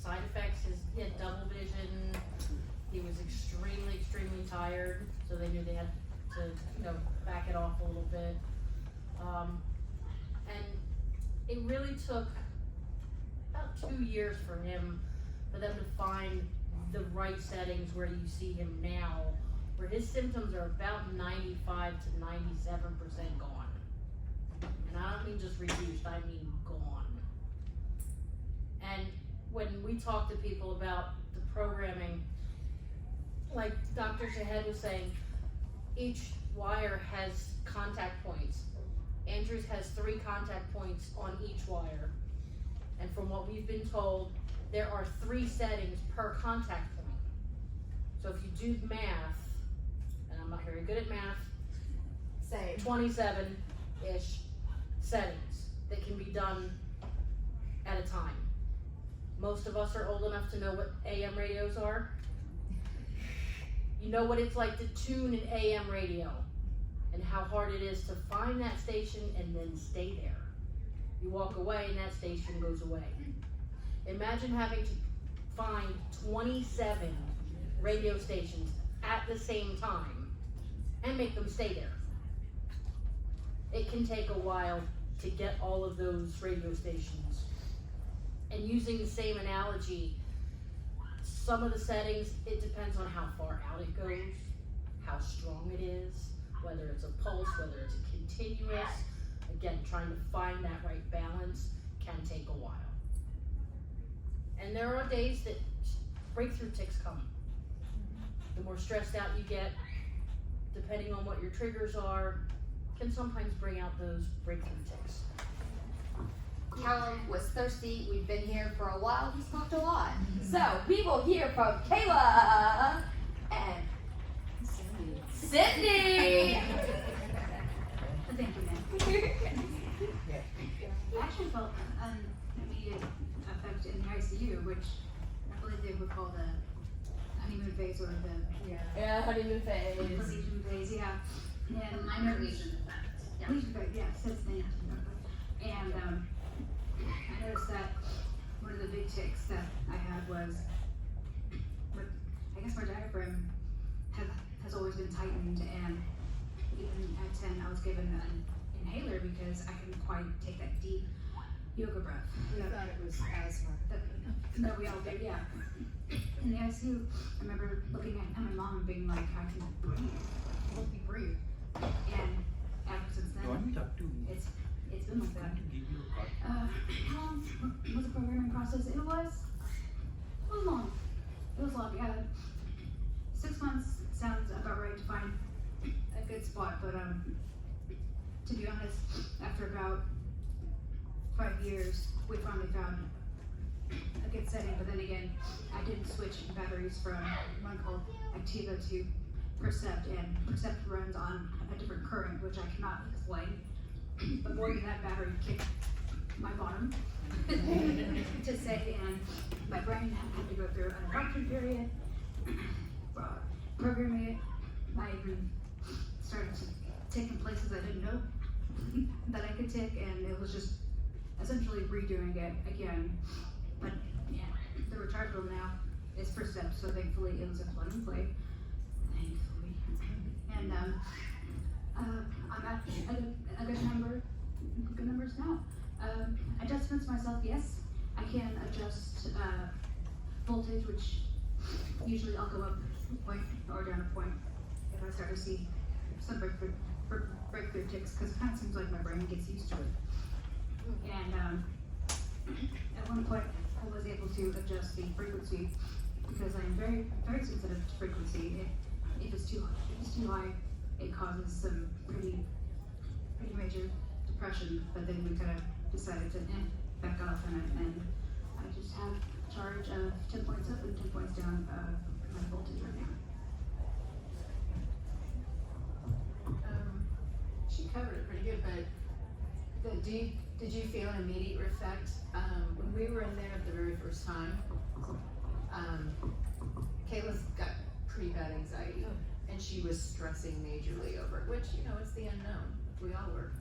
side effects. He had double vision. He was extremely, extremely tired, so they knew they had to, back it off a little bit. And it really took about 2 years for them to find the right settings where you see him now, where his symptoms are about 95 to 97% gone. And I don't mean just reduced, I mean gone. And when we talk to people about the programming, like Dr. Shahed was saying, each wire has contact points. Andrew's has 3 contact points on each wire. And from what we've been told, there are 3 settings per contact point. So if you do math, and I'm not very good at math, Same. 27-ish settings that can be done at a time. Most of us are old enough to know what AM radios are. You know what it's like to tune an AM radio and how hard it is to find that station and then stay there. You walk away and that station goes away. Imagine having to find 27 radio stations at the same time and make them stay there. It can take a while to get all of those radio stations. And using the same analogy, some of the settings, it depends on how far out it goes, how strong it is, whether it's a pulse, whether it's a continuous. Again, trying to find that right balance can take a while. And there are days that breakthrough tics come. The more stressed out you get, depending on what your triggers are, can sometimes bring out those breakthrough tics. Callum was thirsty. We've been here for a while. He's talked a lot. So we will hear from Kayla and Sydney. Thank you, ma'am. I actually felt an immediate effect in the ICU, which I believe they would call the honeymoon phase or the honeymoon phase. lesion phase, yeah. And I know lesion effect. Yeah. Lesion phase, yeah, since then. And I noticed that one of the big tics that I had was, I guess my diaphragm has always been tightened, and even at 10 I was given an inhaler because I couldn't quite take that deep yoga breath. We thought it was asthma. That we all did, yeah. In the ICU, I remember looking at my mom and being like, I can breathe. Let me breathe. And ever since then, it's been like that. How long was the programming process? It was long. It was long. 6 months sounds about right to find a good spot, but to be honest, after about 5 years, we finally found a good setting. But then again, I didn't switch batteries from one called Activa to Percept, and Percept runs on a different current, which I cannot explain. But more than that, battery kicked my bottom to say, and my brain had to go through an adoption period, programming it. I even started to tick in places I didn't know that I could tick, and it was just essentially redoing it again. But yeah, the rechargeable now is Percept, so thankfully it was a plug and play. Thankfully. And I'm at a good numbers now. Adjustments myself, yes. I can adjust voltage, which usually I'll go up a point or down a point if I start to see some breakthrough ticks, because it kind of seems like my brain gets used to it. And at one point I was able to adjust the frequency, because I am very, very sensitive to frequency. If it's too high, it causes some pretty major depression. But then we kind of decided to back off on it, and I just have charge of 10 points up and 10 points down of my voltage right now. She covered it pretty good, but did you feel an immediate effect? When we were in there the very first time, Kayla's got pretty bad anxiety, and she was stressing majorly over it, which, it's the unknown. We all were.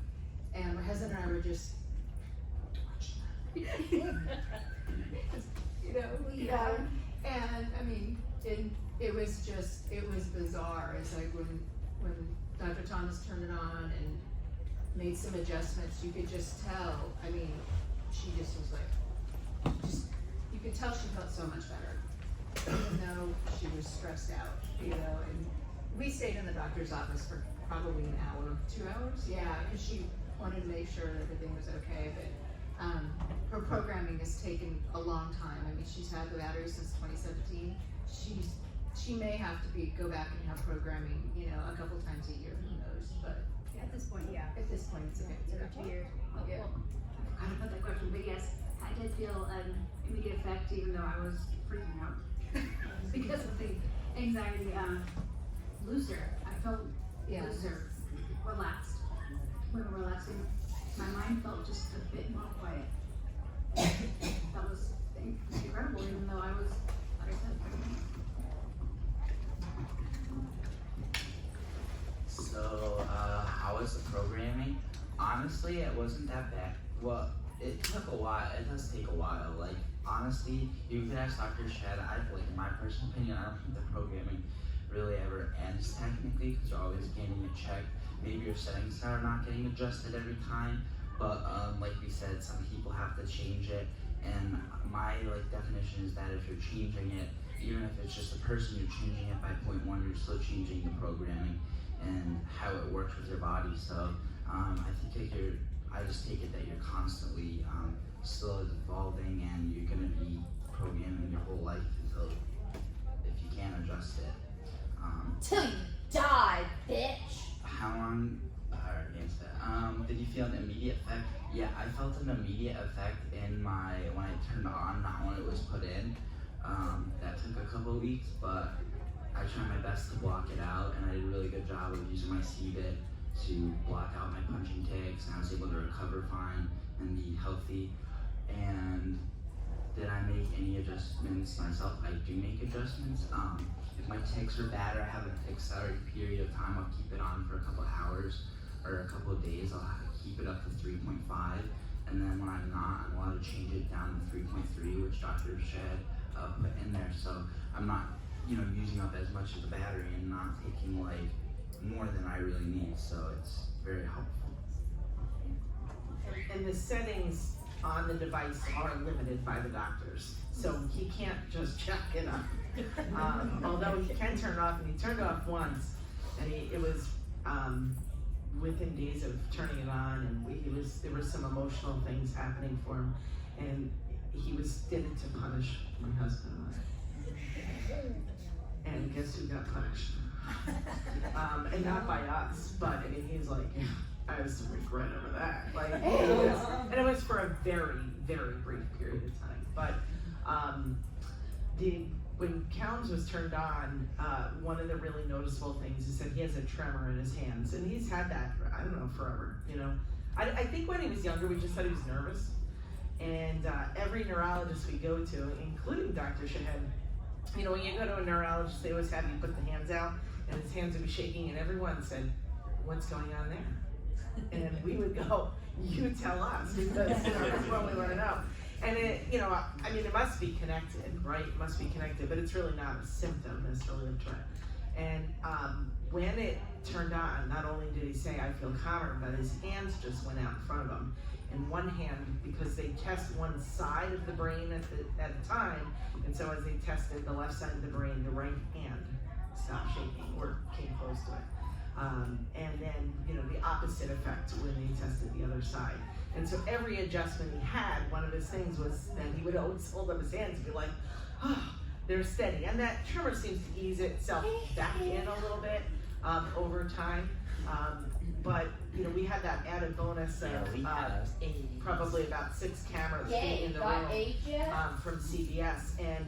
And my husband and I were just, you know? Yeah. And I mean, it was bizarre. It's like when Dr. Thomas turned it on and made some adjustments, you could just tell. I mean, she just was like, you could tell she felt so much better, even though she was stressed out, you know. And we stayed in the doctor's office for probably an hour, 2 hours. Yeah, because she wanted to make sure that everything was okay. But her programming has taken a long time. I mean, she's had the battery since 2017. She may have to go back and have programming, you know, a couple times a year. Who knows? But At this point, yeah. at this point, it's okay. It's every 2 years. Oh, yeah. Well, I forgot about that question, but yes, I did feel an immediate effect, even though I was freaking out because of the anxiety. Looser. I felt looser, relaxed. When relaxing, my mind felt just a bit more quiet. That was incredible, even though I was, like I said, So, how was the programming? Honestly, it wasn't that bad. Well, it took a while. It does take a while. Like, honestly, you could ask Dr. Shed. In my personal opinion, I don't think the programming really ever ends technically, because you're always getting a check. Maybe your settings are not getting adjusted every time, but like we said, some people have to change it. And my definition is that if you're changing it, even if it's just a person, you're changing it by 0.1, you're still changing the programming and how it works with your body. So I think I just take it that you're constantly still evolving, and you're gonna be programming your whole life until if you can't adjust it. Till you die, bitch. How long? Did you feel an immediate effect? Yeah, I felt an immediate effect in when I turned on, not when it was put in. That took a couple of weeks, but I tried my best to block it out, and I did a really good job of using my C-bit to block out my punching tics, and I was able to recover fine and be healthy. And did I make any adjustments myself? I do make adjustments. If my tics are bad or I have an accelerated period of time, I'll keep it on for a couple of hours or a couple of days. I'll keep it up to 3.5, and then when I'm not, I'm allowed to change it down to 3.3, which Dr. Shed put in there. So I'm not, using up as much of the battery and not taking more than I really need. So it's very helpful. And the settings on the device are limited by the doctors, so he can't just check it up. Although he can turn it off, and he turned it off once, and it was within days of turning it on, and there were some emotional things happening for him, and he did it to punish my husband. And guess who got punished? And not by us, but he's like, I have some regret over that. And it was for a very, very brief period of time. But when Calms was turned on, one of the really noticeable things is that he has a tremor in his hands, and he's had that for, I don't know, forever. I think when he was younger, we just thought he was nervous. And every neurologist we go to, including Dr. Shahed, when you go to a neurologist, they always have you put the hands out, and his hands would be shaking, and everyone said, "What's going on there?" And we would go, "You tell us," because that's what we want to know. And it must be connected, right? It must be connected, but it's really not a symptom necessarily of trend. And when it turned on, not only did he say, "I feel calmer," but his hands just went out in front of him. And one hand, because they test one side of the brain at a time, and so as they tested the left side of the brain, the right hand stopped shaking or came close to it. And then, the opposite effect when they tested the other side. And so every adjustment he had, one of his things was that he would always hold up his hands and be like, "Oh, they're steady." And that tremor seems to ease itself back in a little bit over time. But we had that added bonus of probably about 6 cameras in the room from CBS, and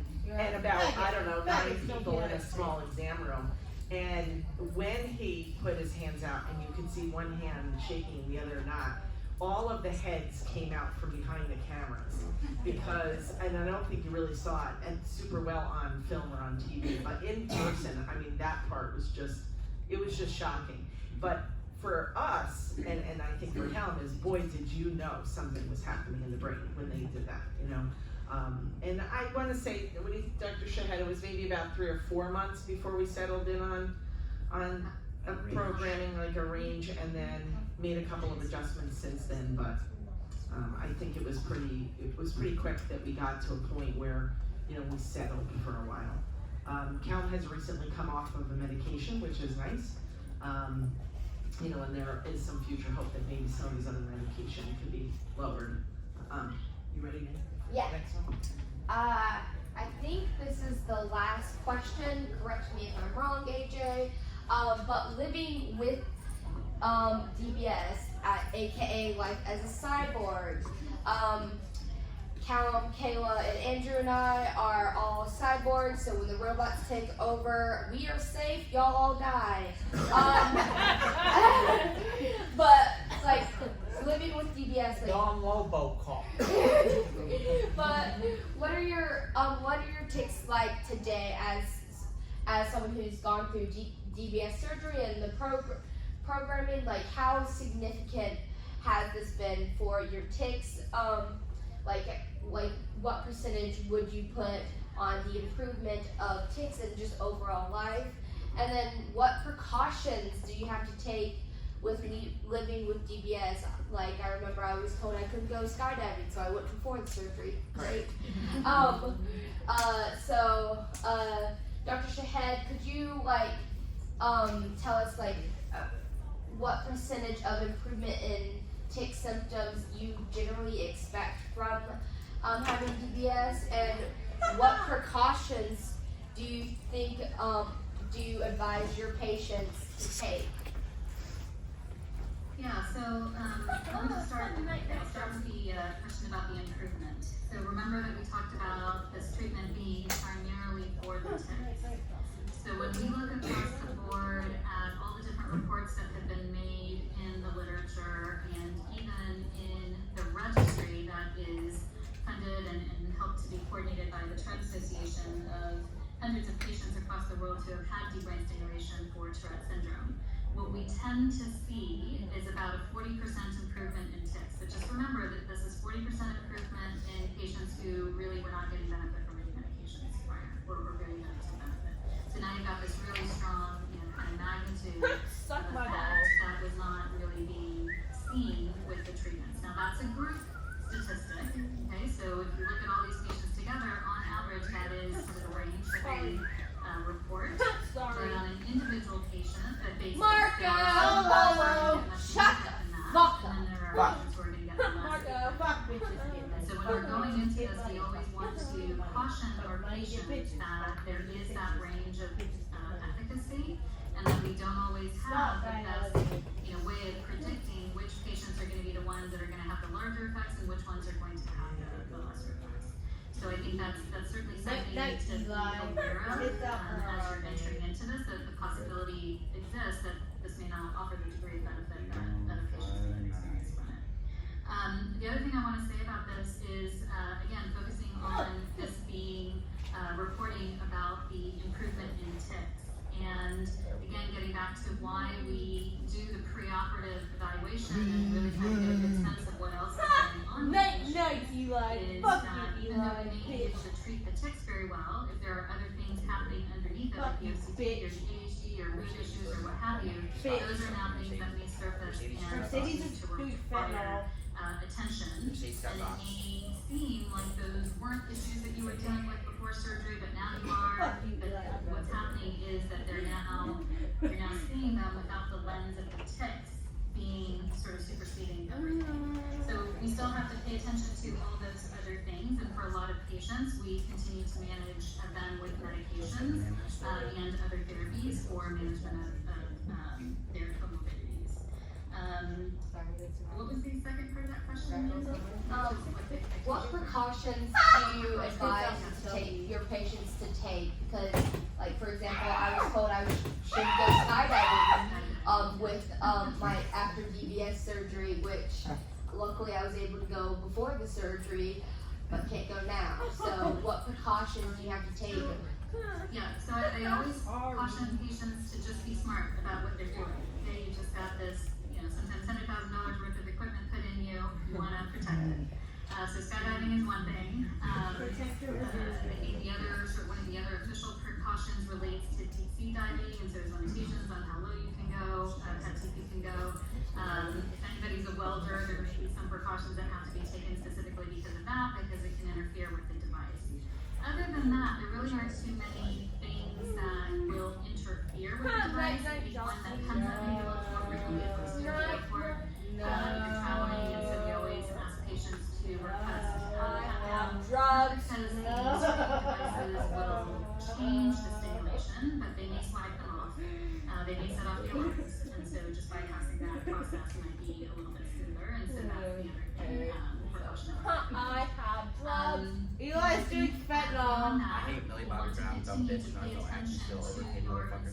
about, I don't know, 9 people in a small exam room. And when he put his hands out, and you could see one hand shaking and the other not, all of the heads came out from behind the cameras, because, and I don't think you really saw it and super well on film or on TV, but in person, that part was just shocking. But for us, and I think for him, is boy, did you know something was happening in the brain when they did that, And I want to say, what do you think, Dr. Shahed? It was maybe about 3 or 4 months before we settled in on a programming, like a range, and then made a couple of adjustments since then. But I think it was pretty quick that we got to a point where, you know, we settled for a while. Cal has recently come off of a medication, which is nice. You know, and there is some future hope that maybe some of these other medication could be lowered. You ready, Nick? Yeah. Next one. I think this is the last question. Correct me if I'm wrong, AJ. But living with DBS, aka Life as a Cyborg, Callum, Kayla, and Andrew and I are all cyborgs, so when the robots take over, we are safe, y'all all die. But, like, living with DBS, like... Don Robocop. But, what are your tics like today as someone who's gone through DBS surgery and the programming? Like, how significant has this been for your tics? Like what percentage would you put on the improvement of tics and just overall life? And then what precautions do you have to take with living with DBS? Like, I remember I was told I couldn't go skydiving, so I went before the surgery. Great. Dr. Shahed, could you tell us what percentage of improvement in tic symptoms you generally expect from having DBS, and what precautions do you think do you advise your patients to take? Yeah, so let me just start with the question about the improvement. So remember that we talked about this treatment being primarily for the tics. So when we look across the board at all the different reports that have been made in the literature and even in the registry that is funded and helped to be coordinated by the Tourette Association of hundreds of patients across the world who have had deep brain stimulation for Tourette syndrome, what we tend to see is about a 40% improvement in tics. So just remember that this is 40% improvement in patients who really were not getting benefit from any medications prior, or very limited benefit. So now you've got this really strong, kind of magnitude of effect that was not really being seen with the treatments. Now that's a group statistic, okay? So if you look at all these patients together, on average, that is the range that we report. But on an individual patient, a basic Marco! Shut the fuck up! And then there are patients who are going to get the less. And so when we're going into this, we always want to caution our patients that there is that range of efficacy, and that we don't always have the best way of predicting which patients are going to be the ones that are going to have the larger effects and which ones are going to have the lesser effects. So I think that's certainly something you need to be aware of as you're entering into this, that the possibility exists that this may not offer the degree of benefit that a patient can experience from it. The other thing I want to say about this is, again, focusing on this being reporting about the improvement in tics. And again, getting back to why we do the preoperative evaluation and really try to get a good sense of what else is going on with the patient is that even though we may be able to treat the tics very well, if there are other things happening underneath it, like the OCD or the ADHD or mood issues or what have you, those are now things that may surface and need to require attention. And it may seem like those weren't issues that you were dealing with before surgery, but now you are. But what's happening is that you're now seeing them without the lens of the tics being sort of superseding everything. So we still have to pay attention to all those other things, and for a lot of patients, we continue to manage them with medications and other therapies for management of their comorbidities. What was the second part of that question? What precautions do you advise your patients to take? Because, like, for example, I was told I should go skydiving with my after DBS surgery, which luckily I was able to go before the surgery, but can't go now. So, what precautions do you have to take? Yeah, so I always caution patients to just be smart about what they're doing. Okay, you just got this, sometimes $100,000 worth of equipment put in you. You want to protect it. So skydiving is one thing. I think one of the other official precautions relates to deep sea diving, and so there's limitations on how low you can go, how deep you can go. If anybody's a welder, there may be some precautions that have to be taken specifically because of that, because it can interfere with the device. Other than that, there really aren't too many things that will interfere with the device. Maybe one that comes up maybe a little more frequently at least you're traveling, and so we always ask patients to request drugs. because these devices will change the stimulation, but they may slide them off. They may set off the alarms, and so just bypassing that process might be a little bit smoother, and so that's the other precaution. I have drugs. Eli's doing fentanyl. I hate Millie Bobby Brown, dumb bitch, and I don't actually still overpaid motherfucker.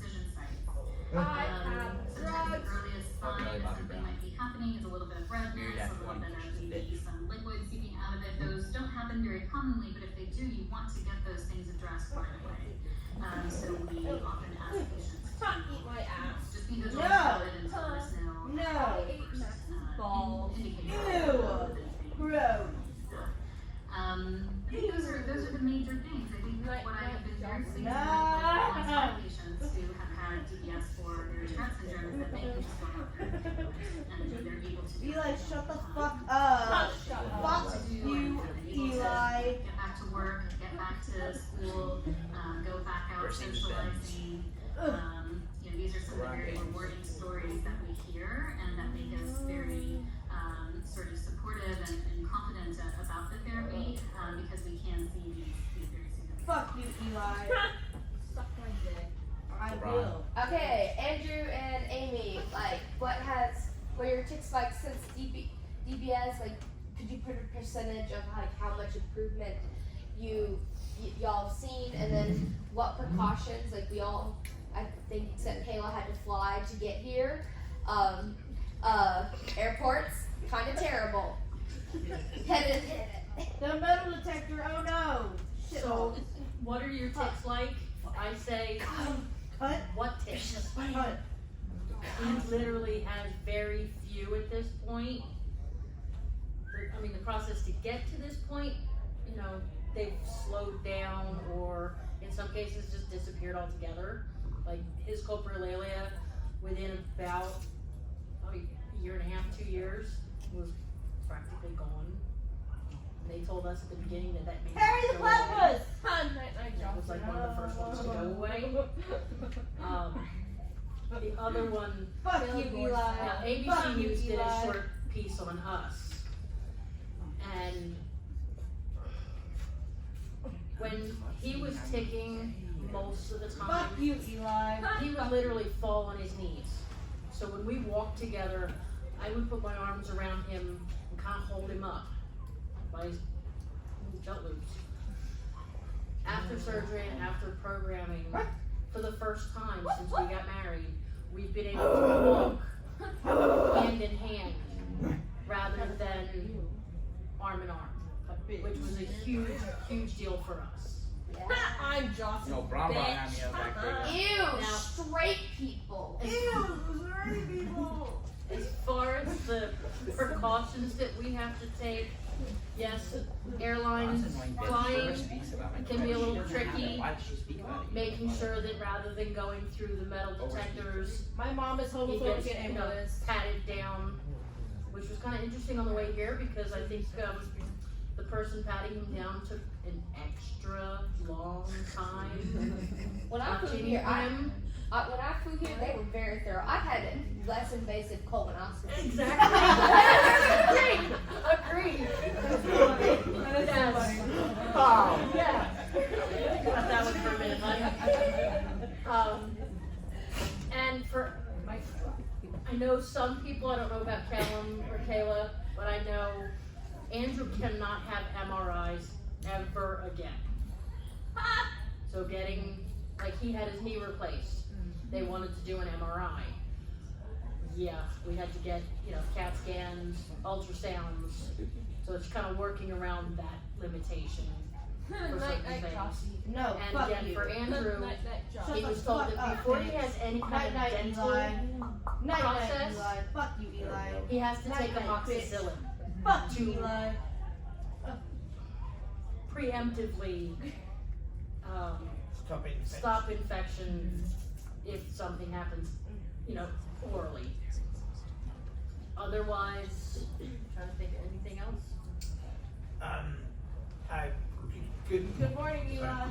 I have Sometimes drugs. the earliest sign that something might be happening is a little bit of redness, a little bit of maybe some liquid seeping out of it. Those don't happen very commonly, but if they do, you want to get those things addressed right away. So we often ask patients to Eat my ass. just be vigilant about it until there's No. indicator. Gross. I think those are the major things. I think what I have been very pleased with No. patients who have had DBS for their Tourette syndrome is that they can just go out there and they're able to do Eli, it. shut the fuck up. Fuck you, Eli. Get back to work, get back to school, go back out socializing. These are some of the very rewarding stories that we hear and that make us very sort of supportive and confident about the therapy because we can see these very significant. Fuck you, Eli. Suck my dick. I will. Okay, Andrew and Amy, like, what your tics like since DBS? Like, could you put a percentage of like how much improvement y'all have seen, and then what precautions? Like, I think except Kayla had to fly to get here. Airports, kind of terrible. Headed. The metal detector, oh no. Shit. So, what are your tics like? I say, Cut. what tics? Cut. He literally has very few at this point. The process to get to this point, they've slowed down or in some cases just disappeared altogether. Like his coprolalia within about a year and a half, 2 years was practically gone. And they told us at the beginning that may Harry the go away. Platypus! That was like one of the first ones to go away. The other one, Fuck you, Eli. now ABC Fuck you, News did a Eli. short piece on us. And when he was ticking most of the time, Fuck you, Eli. he would literally fall on his knees. So when we walked together, I would put my arms around him and kind of hold him up by his belt loops. After surgery and after programming, for the first time since we got married, we've been able to walk hand in hand rather than arm in arm, which was a huge, huge deal for us. I'm Jocelyn. No, Bron had me up back there. Ew, Now- straight people. Ew, sorry people. As far as the precautions that we have to take, yes, airlines flying can be a little tricky, Why did she speak about it? making sure that rather than going through the metal detectors, My mom is he homophobic gets and ambulance. patted down, which was kind of interesting on the way here because I think the person patting him down took an extra long time. When I flew touching here, him. when I flew here, they were very thorough. I've had a less invasive colonoscopy. Exactly. Agreed. Yes. Oh. Yeah. Think about that one for a minute, honey. And I know some people, I don't know about Callum or Kayla, but I know Andrew cannot have MRIs ever again. So he had his knee replaced. They wanted to do an MRI. Yeah, we had to get, CAT scans, ultrasounds. So it's kind of working around that limitation for certain things. No, And fuck again, you. for Andrew, Shut he the was told fuck that up, before he bitch. has any kind Night, of night, dental Eli. Night, process, Eli. Fuck you, Eli. he has to Night, take night, amoxicillin. Fuck you, to Eli. preemptively stop infection if something happens, orally. Otherwise, trying to think of anything else. Good morning, Eli.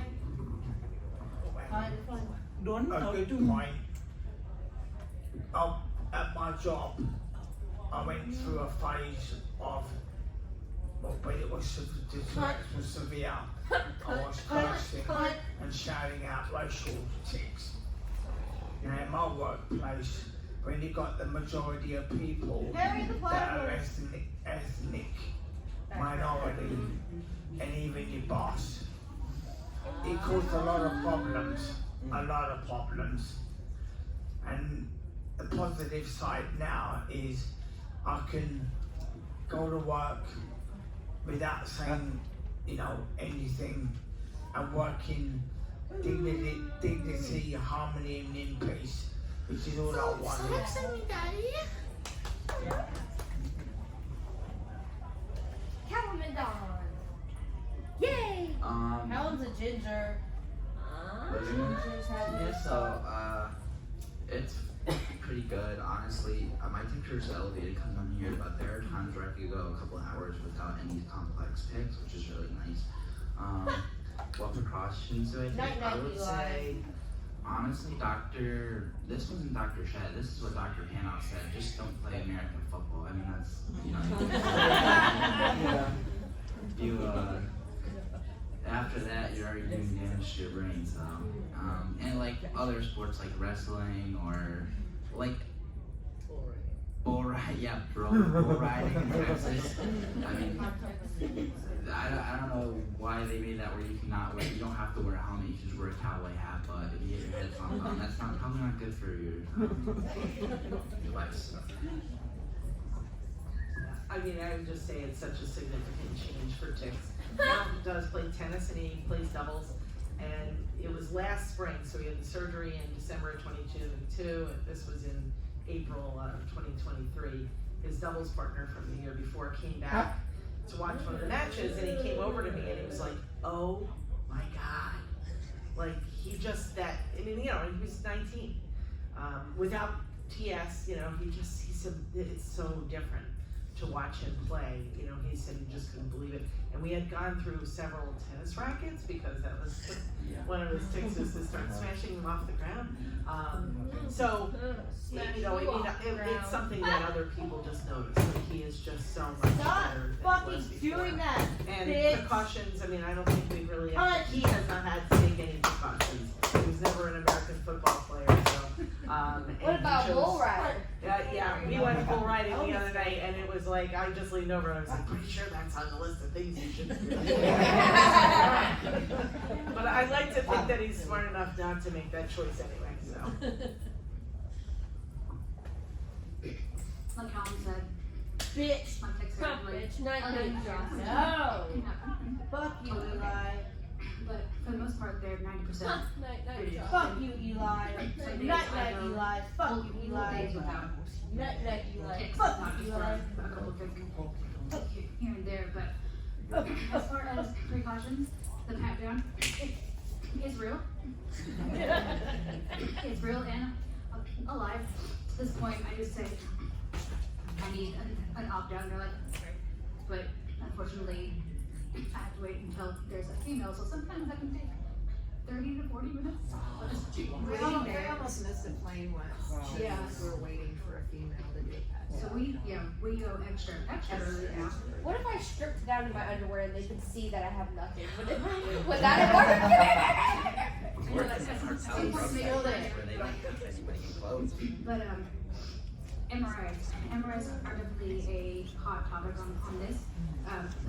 Fine. A good point. At my job, I went through a phase of, but it was severe. I was cursing and shouting out racial tics. In my workplace, when you got the majority of people that are ethnic minority, and even your boss, it caused a lot of problems. And the positive side now is I can go to work without saying, anything, and work in dignity, harmony, and in peace, which is all I wanted. Catwoman Dawn. Yay! Helen's a ginger. Yeah, so it's pretty good, honestly. My temperature's elevated because I'm here, but there are times where I could go a couple hours without any complex picks, which is really nice. What precautions do I take? I would say, honestly, this wasn't Dr. Shed, this is what Dr. Hanoff said, just don't play American football. I mean, that's, after that, you're already doing damage to your brain, so. And like other sports like wrestling or like bull riding in Texas. I mean, I don't know why they made that where you don't have to wear a helmet, you can just wear a cowboy hat, but if you hit your head on, that's probably not good for your life. So. I mean, I would just say it's such a significant change for Ticks. Now he does play tennis and he plays doubles, and it was last spring, so he had the surgery in December of 2022, and this was in April of 2023. His doubles partner from the year before came back to watch one of the matches, and he came over to me and he was like, "Oh my God." Like, he was 19. Without TS, he said it's so different to watch him play. He said he just couldn't believe it. And we had gone through several tennis rackets because that was one of his tics, was to start smashing them off the ground. It's something that other people just notice. Like, he is just so much better than he was before. Doing that. And bitch. precautions, I mean, I don't think we really he has not had to take any precautions. He was never an American football player, so. What about bull rider? Yeah, we went bull riding the other night, and it was like, I just leaned over and I was like, pretty sure that's on the list of things you shouldn't do. But I like to think that he's smart enough not to make that choice anyway, so. Like Helen said, Bitch. my text Fuck, gradually. bitch. Night, Okay. night, No. Fuck you, Eli. But for the most part, they're 90%. Fuck you, Eli. Night, night, Eli. Fuck you, Eli. Night, night, Eli. Fuck you, Eli. A couple of here and there, but as far as precautions, the pat down is real. It's real and alive. At this point, I just say I need an opt-out. They're like, but unfortunately, I have to wait until there's a female. So sometimes that can take 30 to 40 minutes. We almost missed a plane once. Yeah. We were waiting for a female to do that. So we go extra early now. What if I stripped down to my underwear and they could see that I have nothing? Would that work? Working at cartel drugs where they don't touch anybody in clothes. But MRIs are definitely a hot topic on this.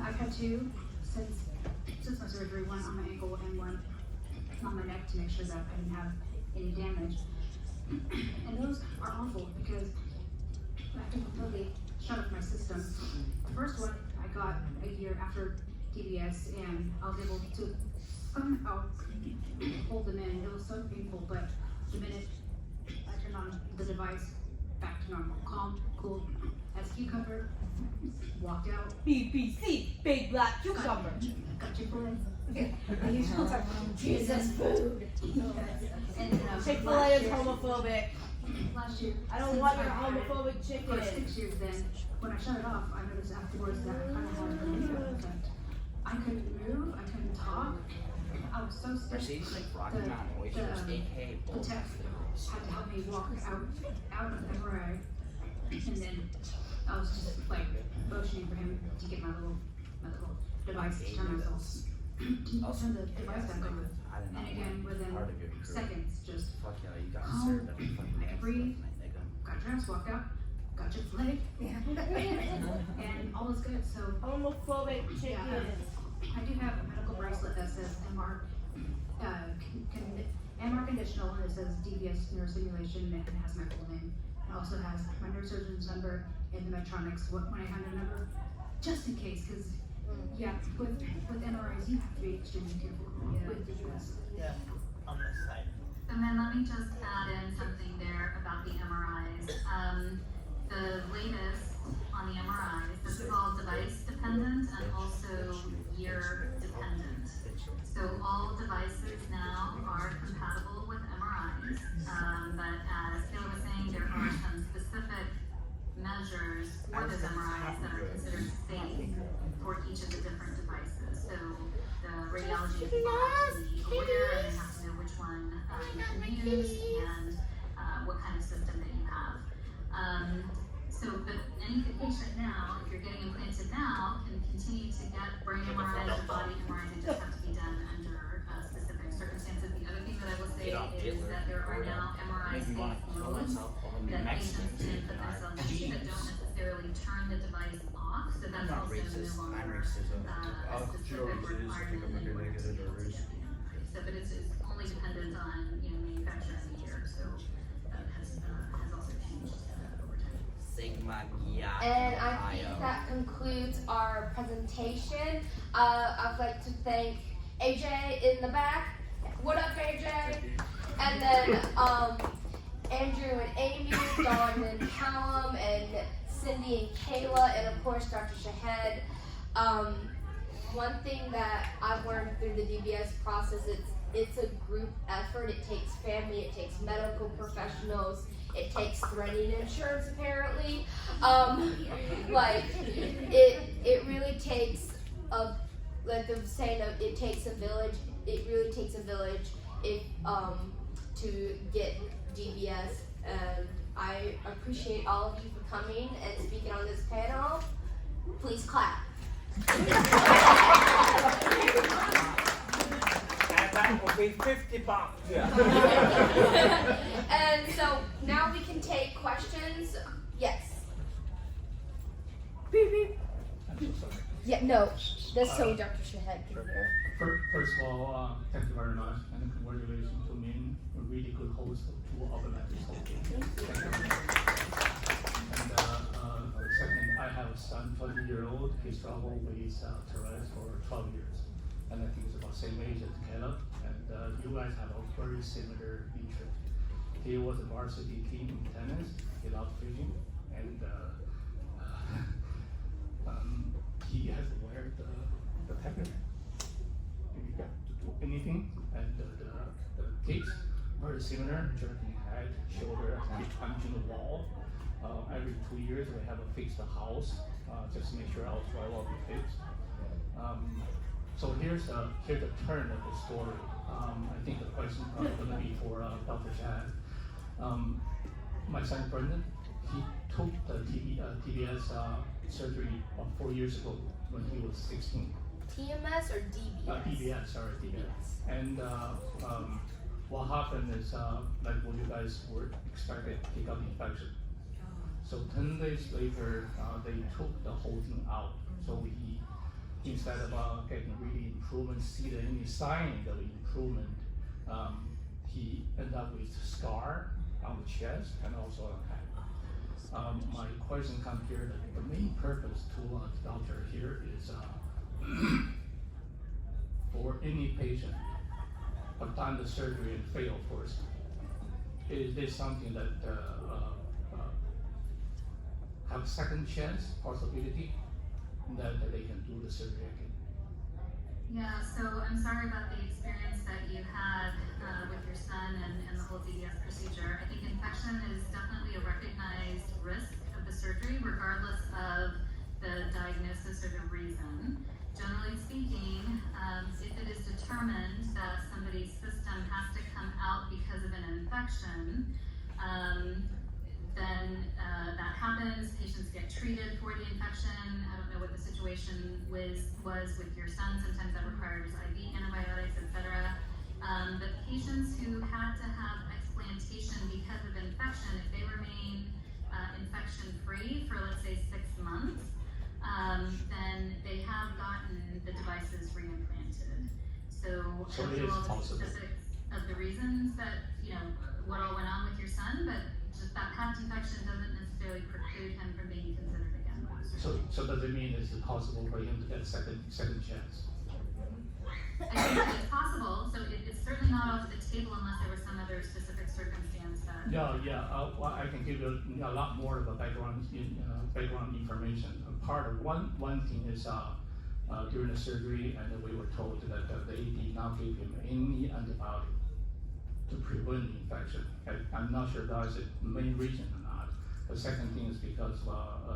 I've had two since my surgery, one on my ankle and one on my neck to make sure that I didn't have any damage. And those are awful because I have to completely shut off my system. The first one I got a year after DBS, and I was able to somehow hold them in. It was so painful, but the minute I turned on the device, back to normal, calm, cool, as cucumber, walked out, BBC, big black cucumber. got Chick-fil-A. Jesus food. And Chick-fil-A is homophobic. last year, I don't since want your I had it homophobic chicken. for 6 years then, when I shut it off, I noticed afterwards that I kind of had an impact. I couldn't move, I couldn't talk. I was so stiff. Mercedes like Rocky Mountain Oysters, aka The tech had to help me walk out of the MRI, and then I was just like motioning for him to get my little device to turn myself, turn the device back on. And again, within seconds, just fuck yeah, you got calm, served up a fucking ass breathe, last night, nigga. got dressed, walked out, got Chick-fil-A, and all is good. So Homophobic chicken. yeah, I do have a medical bracelet that says MR conditional, and it says DBS neurosimulation, and it has my full name. It also has my neurosurgeon's number and the Medtronics when I have a number, just in case, because yeah, with MRIs you have to be extremely careful with the US. Yeah, on the side. And then let me just add in something there about the MRIs. The latest on the MRIs, this is all device dependent and also year dependent. So all devices now are compatible with MRIs, but as Kayla was saying, there are some specific measures for those MRIs that are considered safe for each of the different devices. So the radiology people have to be aware and they have to know which one you can use and what kind of system that you have. But any patient now, if you're getting implanted now, can continue to get brain MRIs or body MRIs. They just have to be done under specific circumstances. The other thing that I will say is that there are now MRI safe modes that patients can put themselves into that don't necessarily turn the device off. So that's also no longer a specific requirement. So, but it's only dependent on manufacturer and the year. So that has also changed over time. Sigma And I think that concludes our presentation. I'd like to thank AJ in the back. What up, AJ? And then Andrew and Amy, Dawn and Callum, and Cindy and Kayla, and of course Dr. Shahed. One thing that I've learned through the DBS process, it's a group effort. It takes family, it takes medical professionals, it takes threading insurance apparently. It really takes the saying of it takes a village. It really takes a village to get DBS, and I appreciate all of you for coming and speaking on this panel. Please clap. And that will be $50. And so now we can take questions. Yes. Beep beep. I'm so sorry. Yeah, no. That's so Dr. Shahed can hear. First of all, thank you very much, and congratulations to me, a really good host to organize this whole thing. Thank you very much. And second, I have a son, 20-year-old. He struggled with Tourette's for 12 years, and I think it's about the same age as Caleb. And you guys have a very similar interest. He was a varsity team in tennis. He loved fishing, and he has to wear the technique. You got to do anything, and the kicks very similar, jerking head, shoulder, and punching the wall. Every 2 years we have a fixed house, just to make sure our drywall be fixed. So here's the turn of the story. I think the question probably going to be for Dr. Chad. My son Brendan, he took the DBS surgery 4 years ago when he was 16. TMS or DBS? DBS, sorry, DBS. And what happened is, like what you guys were expecting, he got infection. So 10 days later, they took the whole thing out. So he, instead of getting really improvement, see any sign of improvement, he ended up with scar on the chest and also on the head. My question comes here that the main purpose to the doctor here is for any patient have done the surgery and fail first. Is this something that have second chance possibility that they can do the surgery again. Yeah, so I'm sorry about the experience that you had with your son and the whole DBS procedure. I think infection is definitely a recognized risk of the surgery, regardless of the diagnosis or the reason. Generally speaking, if it is determined that somebody's system has to come out because of an infection, then that happens. Patients get treated for the infection. I don't know what the situation was with your son. Sometimes that requires IV antibiotics, etc. But patients who had to have explantation because of infection, if they remain infection-free for, let's say, 6 months, then they have gotten the devices reimplanted. So I don't know all the specifics of the reasons that, what all went on with your son, but just that past infection doesn't necessarily preclude him from being considered again. So does it mean it's possible for him to get a second chance? I think it's possible, so it's certainly not off the table unless there was some other specific circumstance that. Well, I can give you a lot more of a background information. Part of one thing is during the surgery, and we were told that they did not give him any antibiotic to prevent the infection. I'm not sure that's the main reason or not. The second thing is because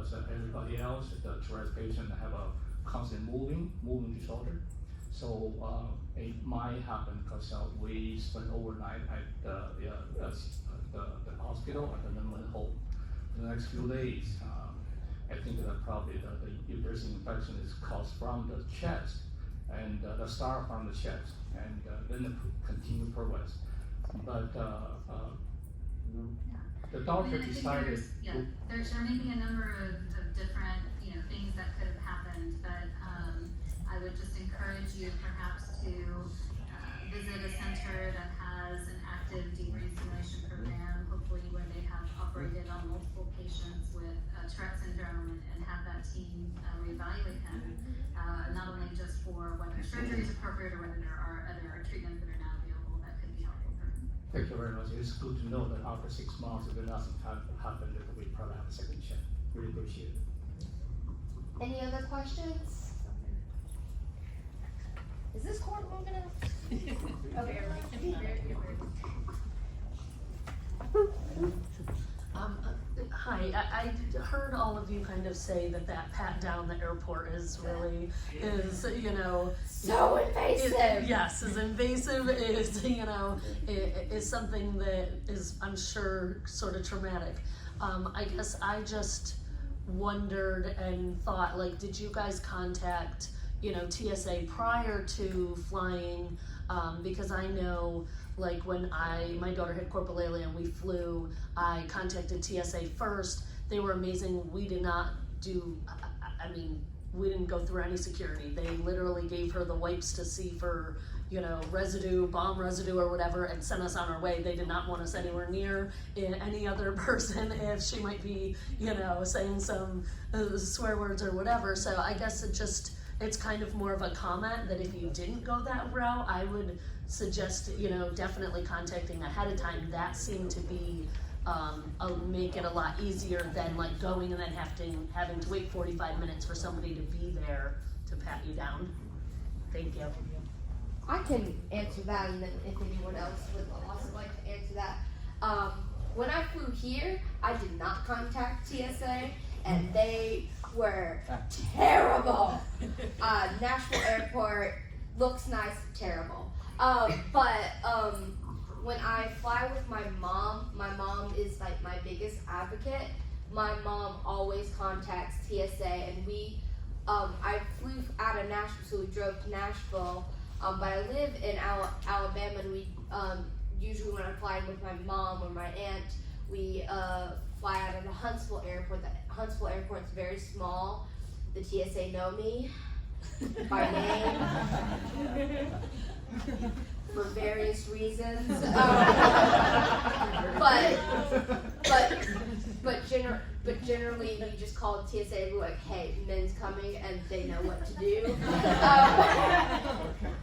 as everybody else, the Tourette's patient have a constant moving disorder. So it might happen because we spent overnight at the hospital and then went home. The next few days, I think that probably if there's an infection is caused from the chest and the start from the chest and then the continue progress. But the doctor decided. There may be a number of different things that could have happened, but I would just encourage you perhaps to visit a center that has an active deep brain stimulation program, hopefully where they have operated on multiple patients with Tourette syndrome and have that team reevaluate him, not only just for whether surgery is appropriate or whether there are other treatments that are now available that could be helpful for him. Thank you very much. It's good to know that after 6 months, if nothing happened, that we probably have a second chance. Really appreciate it. Any other questions? Is this cord long enough? Okay, Hi, I heard all of you kind of say that pat down the airport is really, so invasive. Is invasive, is something that is, I'm sure, sort of traumatic. I guess I just wondered and thought, like, did you guys contact, TSA prior to flying? Because I know, like, when my daughter had corpulalia and we flew, I contacted TSA first. They were amazing. We did not do, we didn't go through any security. They literally gave her the wipes to see for, residue, bomb residue or whatever, and sent us on our way. They did not want us anywhere near any other person if she might be, saying some swear words or whatever. So I guess it's kind of more of a comment that if you didn't go that route, I would suggest, definitely contacting ahead of time. That seemed to be, make it a lot easier than like going and then having to wait 45 minutes for somebody to be there to pat you down. Thank you. I can answer that, and then if anyone else would also like to answer that. When I flew here, I did not contact TSA, and they were terrible. Nashville Airport looks nice, terrible. But when I fly with my mom is like my biggest advocate. My mom always contacts TSA, and I flew out of Nashville, so we drove to Nashville. But I live in Alabama, and we usually when I'm flying with my mom or my aunt, we fly out of the Huntsville Airport. The Huntsville Airport's very small. The TSA know me by name for various reasons. But generally, we just call TSA. We're like, "Hey, men's coming," and they know what to do.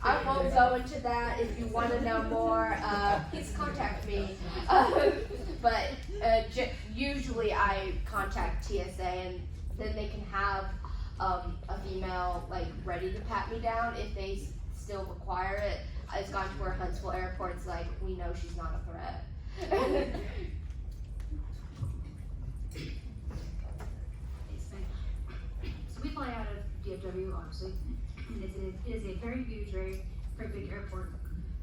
I won't go into that. If you want to know more, please contact me. But usually, I contact TSA, and then they can have a female like ready to pat me down if they still require it. It's gone to where Huntsville Airport's like, we know she's not a threat. So we fly out of DFW, obviously, and it is a very huge, very big airport.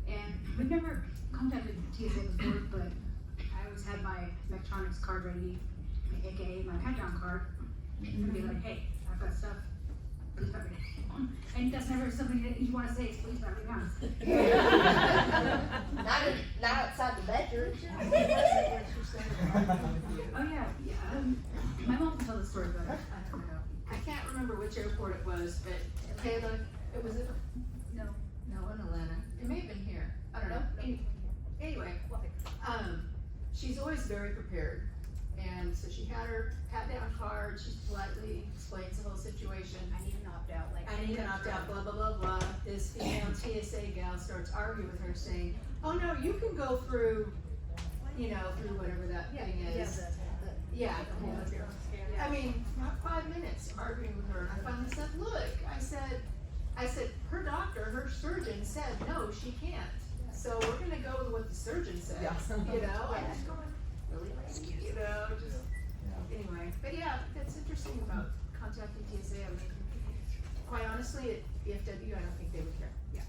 And we've never contacted TSA before, but I always had my electronics card ready, aka my pat-down card, and be like, hey, I've got stuff, please pat me down. And that's never something that you want to say, is please pat me down. Not outside the bedroom. Oh yeah. My mom can tell the story, but I don't know. I can't remember which airport it was, but Taylor, it was in, no, in Atlanta. It may have been here. I don't know. Anyway, she's always very prepared. And so she had her pat down card, she politely explains the whole situation. I need an opt out. I need an opt out, blah, blah, blah, blah. This female TSA gal starts arguing with her saying, oh no, you can go through, through whatever that thing is. Yeah. I mean, not 5 minutes arguing with her, and I finally said, look, I said, her doctor, her surgeon said, no, she can't. So we're gonna go with what the surgeon says, I'm just going, really, anyway. But yeah, that's interesting about contacting TSA. I mean, quite honestly, at EFW, I don't think they would care. Yeah.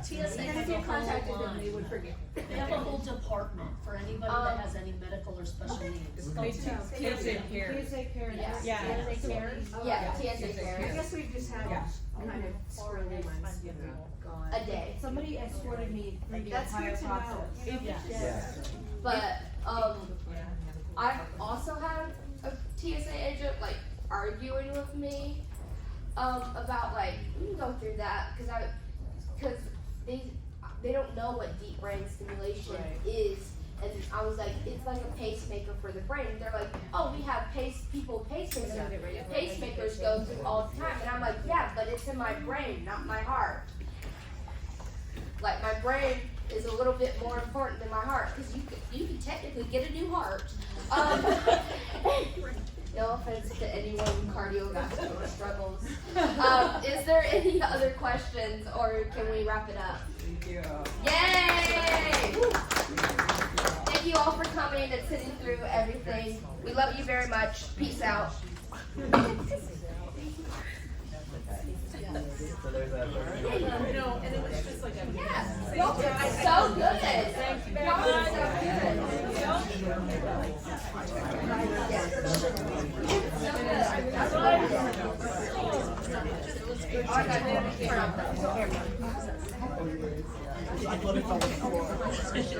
TSA And has if you a whole contacted them, line. they would forget. They have a whole department for anybody that has any medical or special needs. TSA Care. TSA Care. Yeah. TSA Care. Yeah, TSA Care. I guess we've just had kind of squirrely ones, gone. A day. Somebody escorted me through the That's entire good to know. process. But I've also had a TSA agent like arguing with me about like, we can go through that because they don't know what deep brain stimulation is, and I was like, it's like a pacemaker for the brain. They're like, oh, we have pacemakers go through all the time, and I'm like, yeah, but it's in my brain, not my heart. Like my brain is a little bit more important than my heart, because you can technically get a new heart. No offense to anyone with cardiovascular struggles. Is there any other questions, or can we wrap it up? Yay! Thank you all for coming and sitting through everything. We love you very much. Peace out. So there's a And it was just like a Y'all were so good. Thank you very much. So good.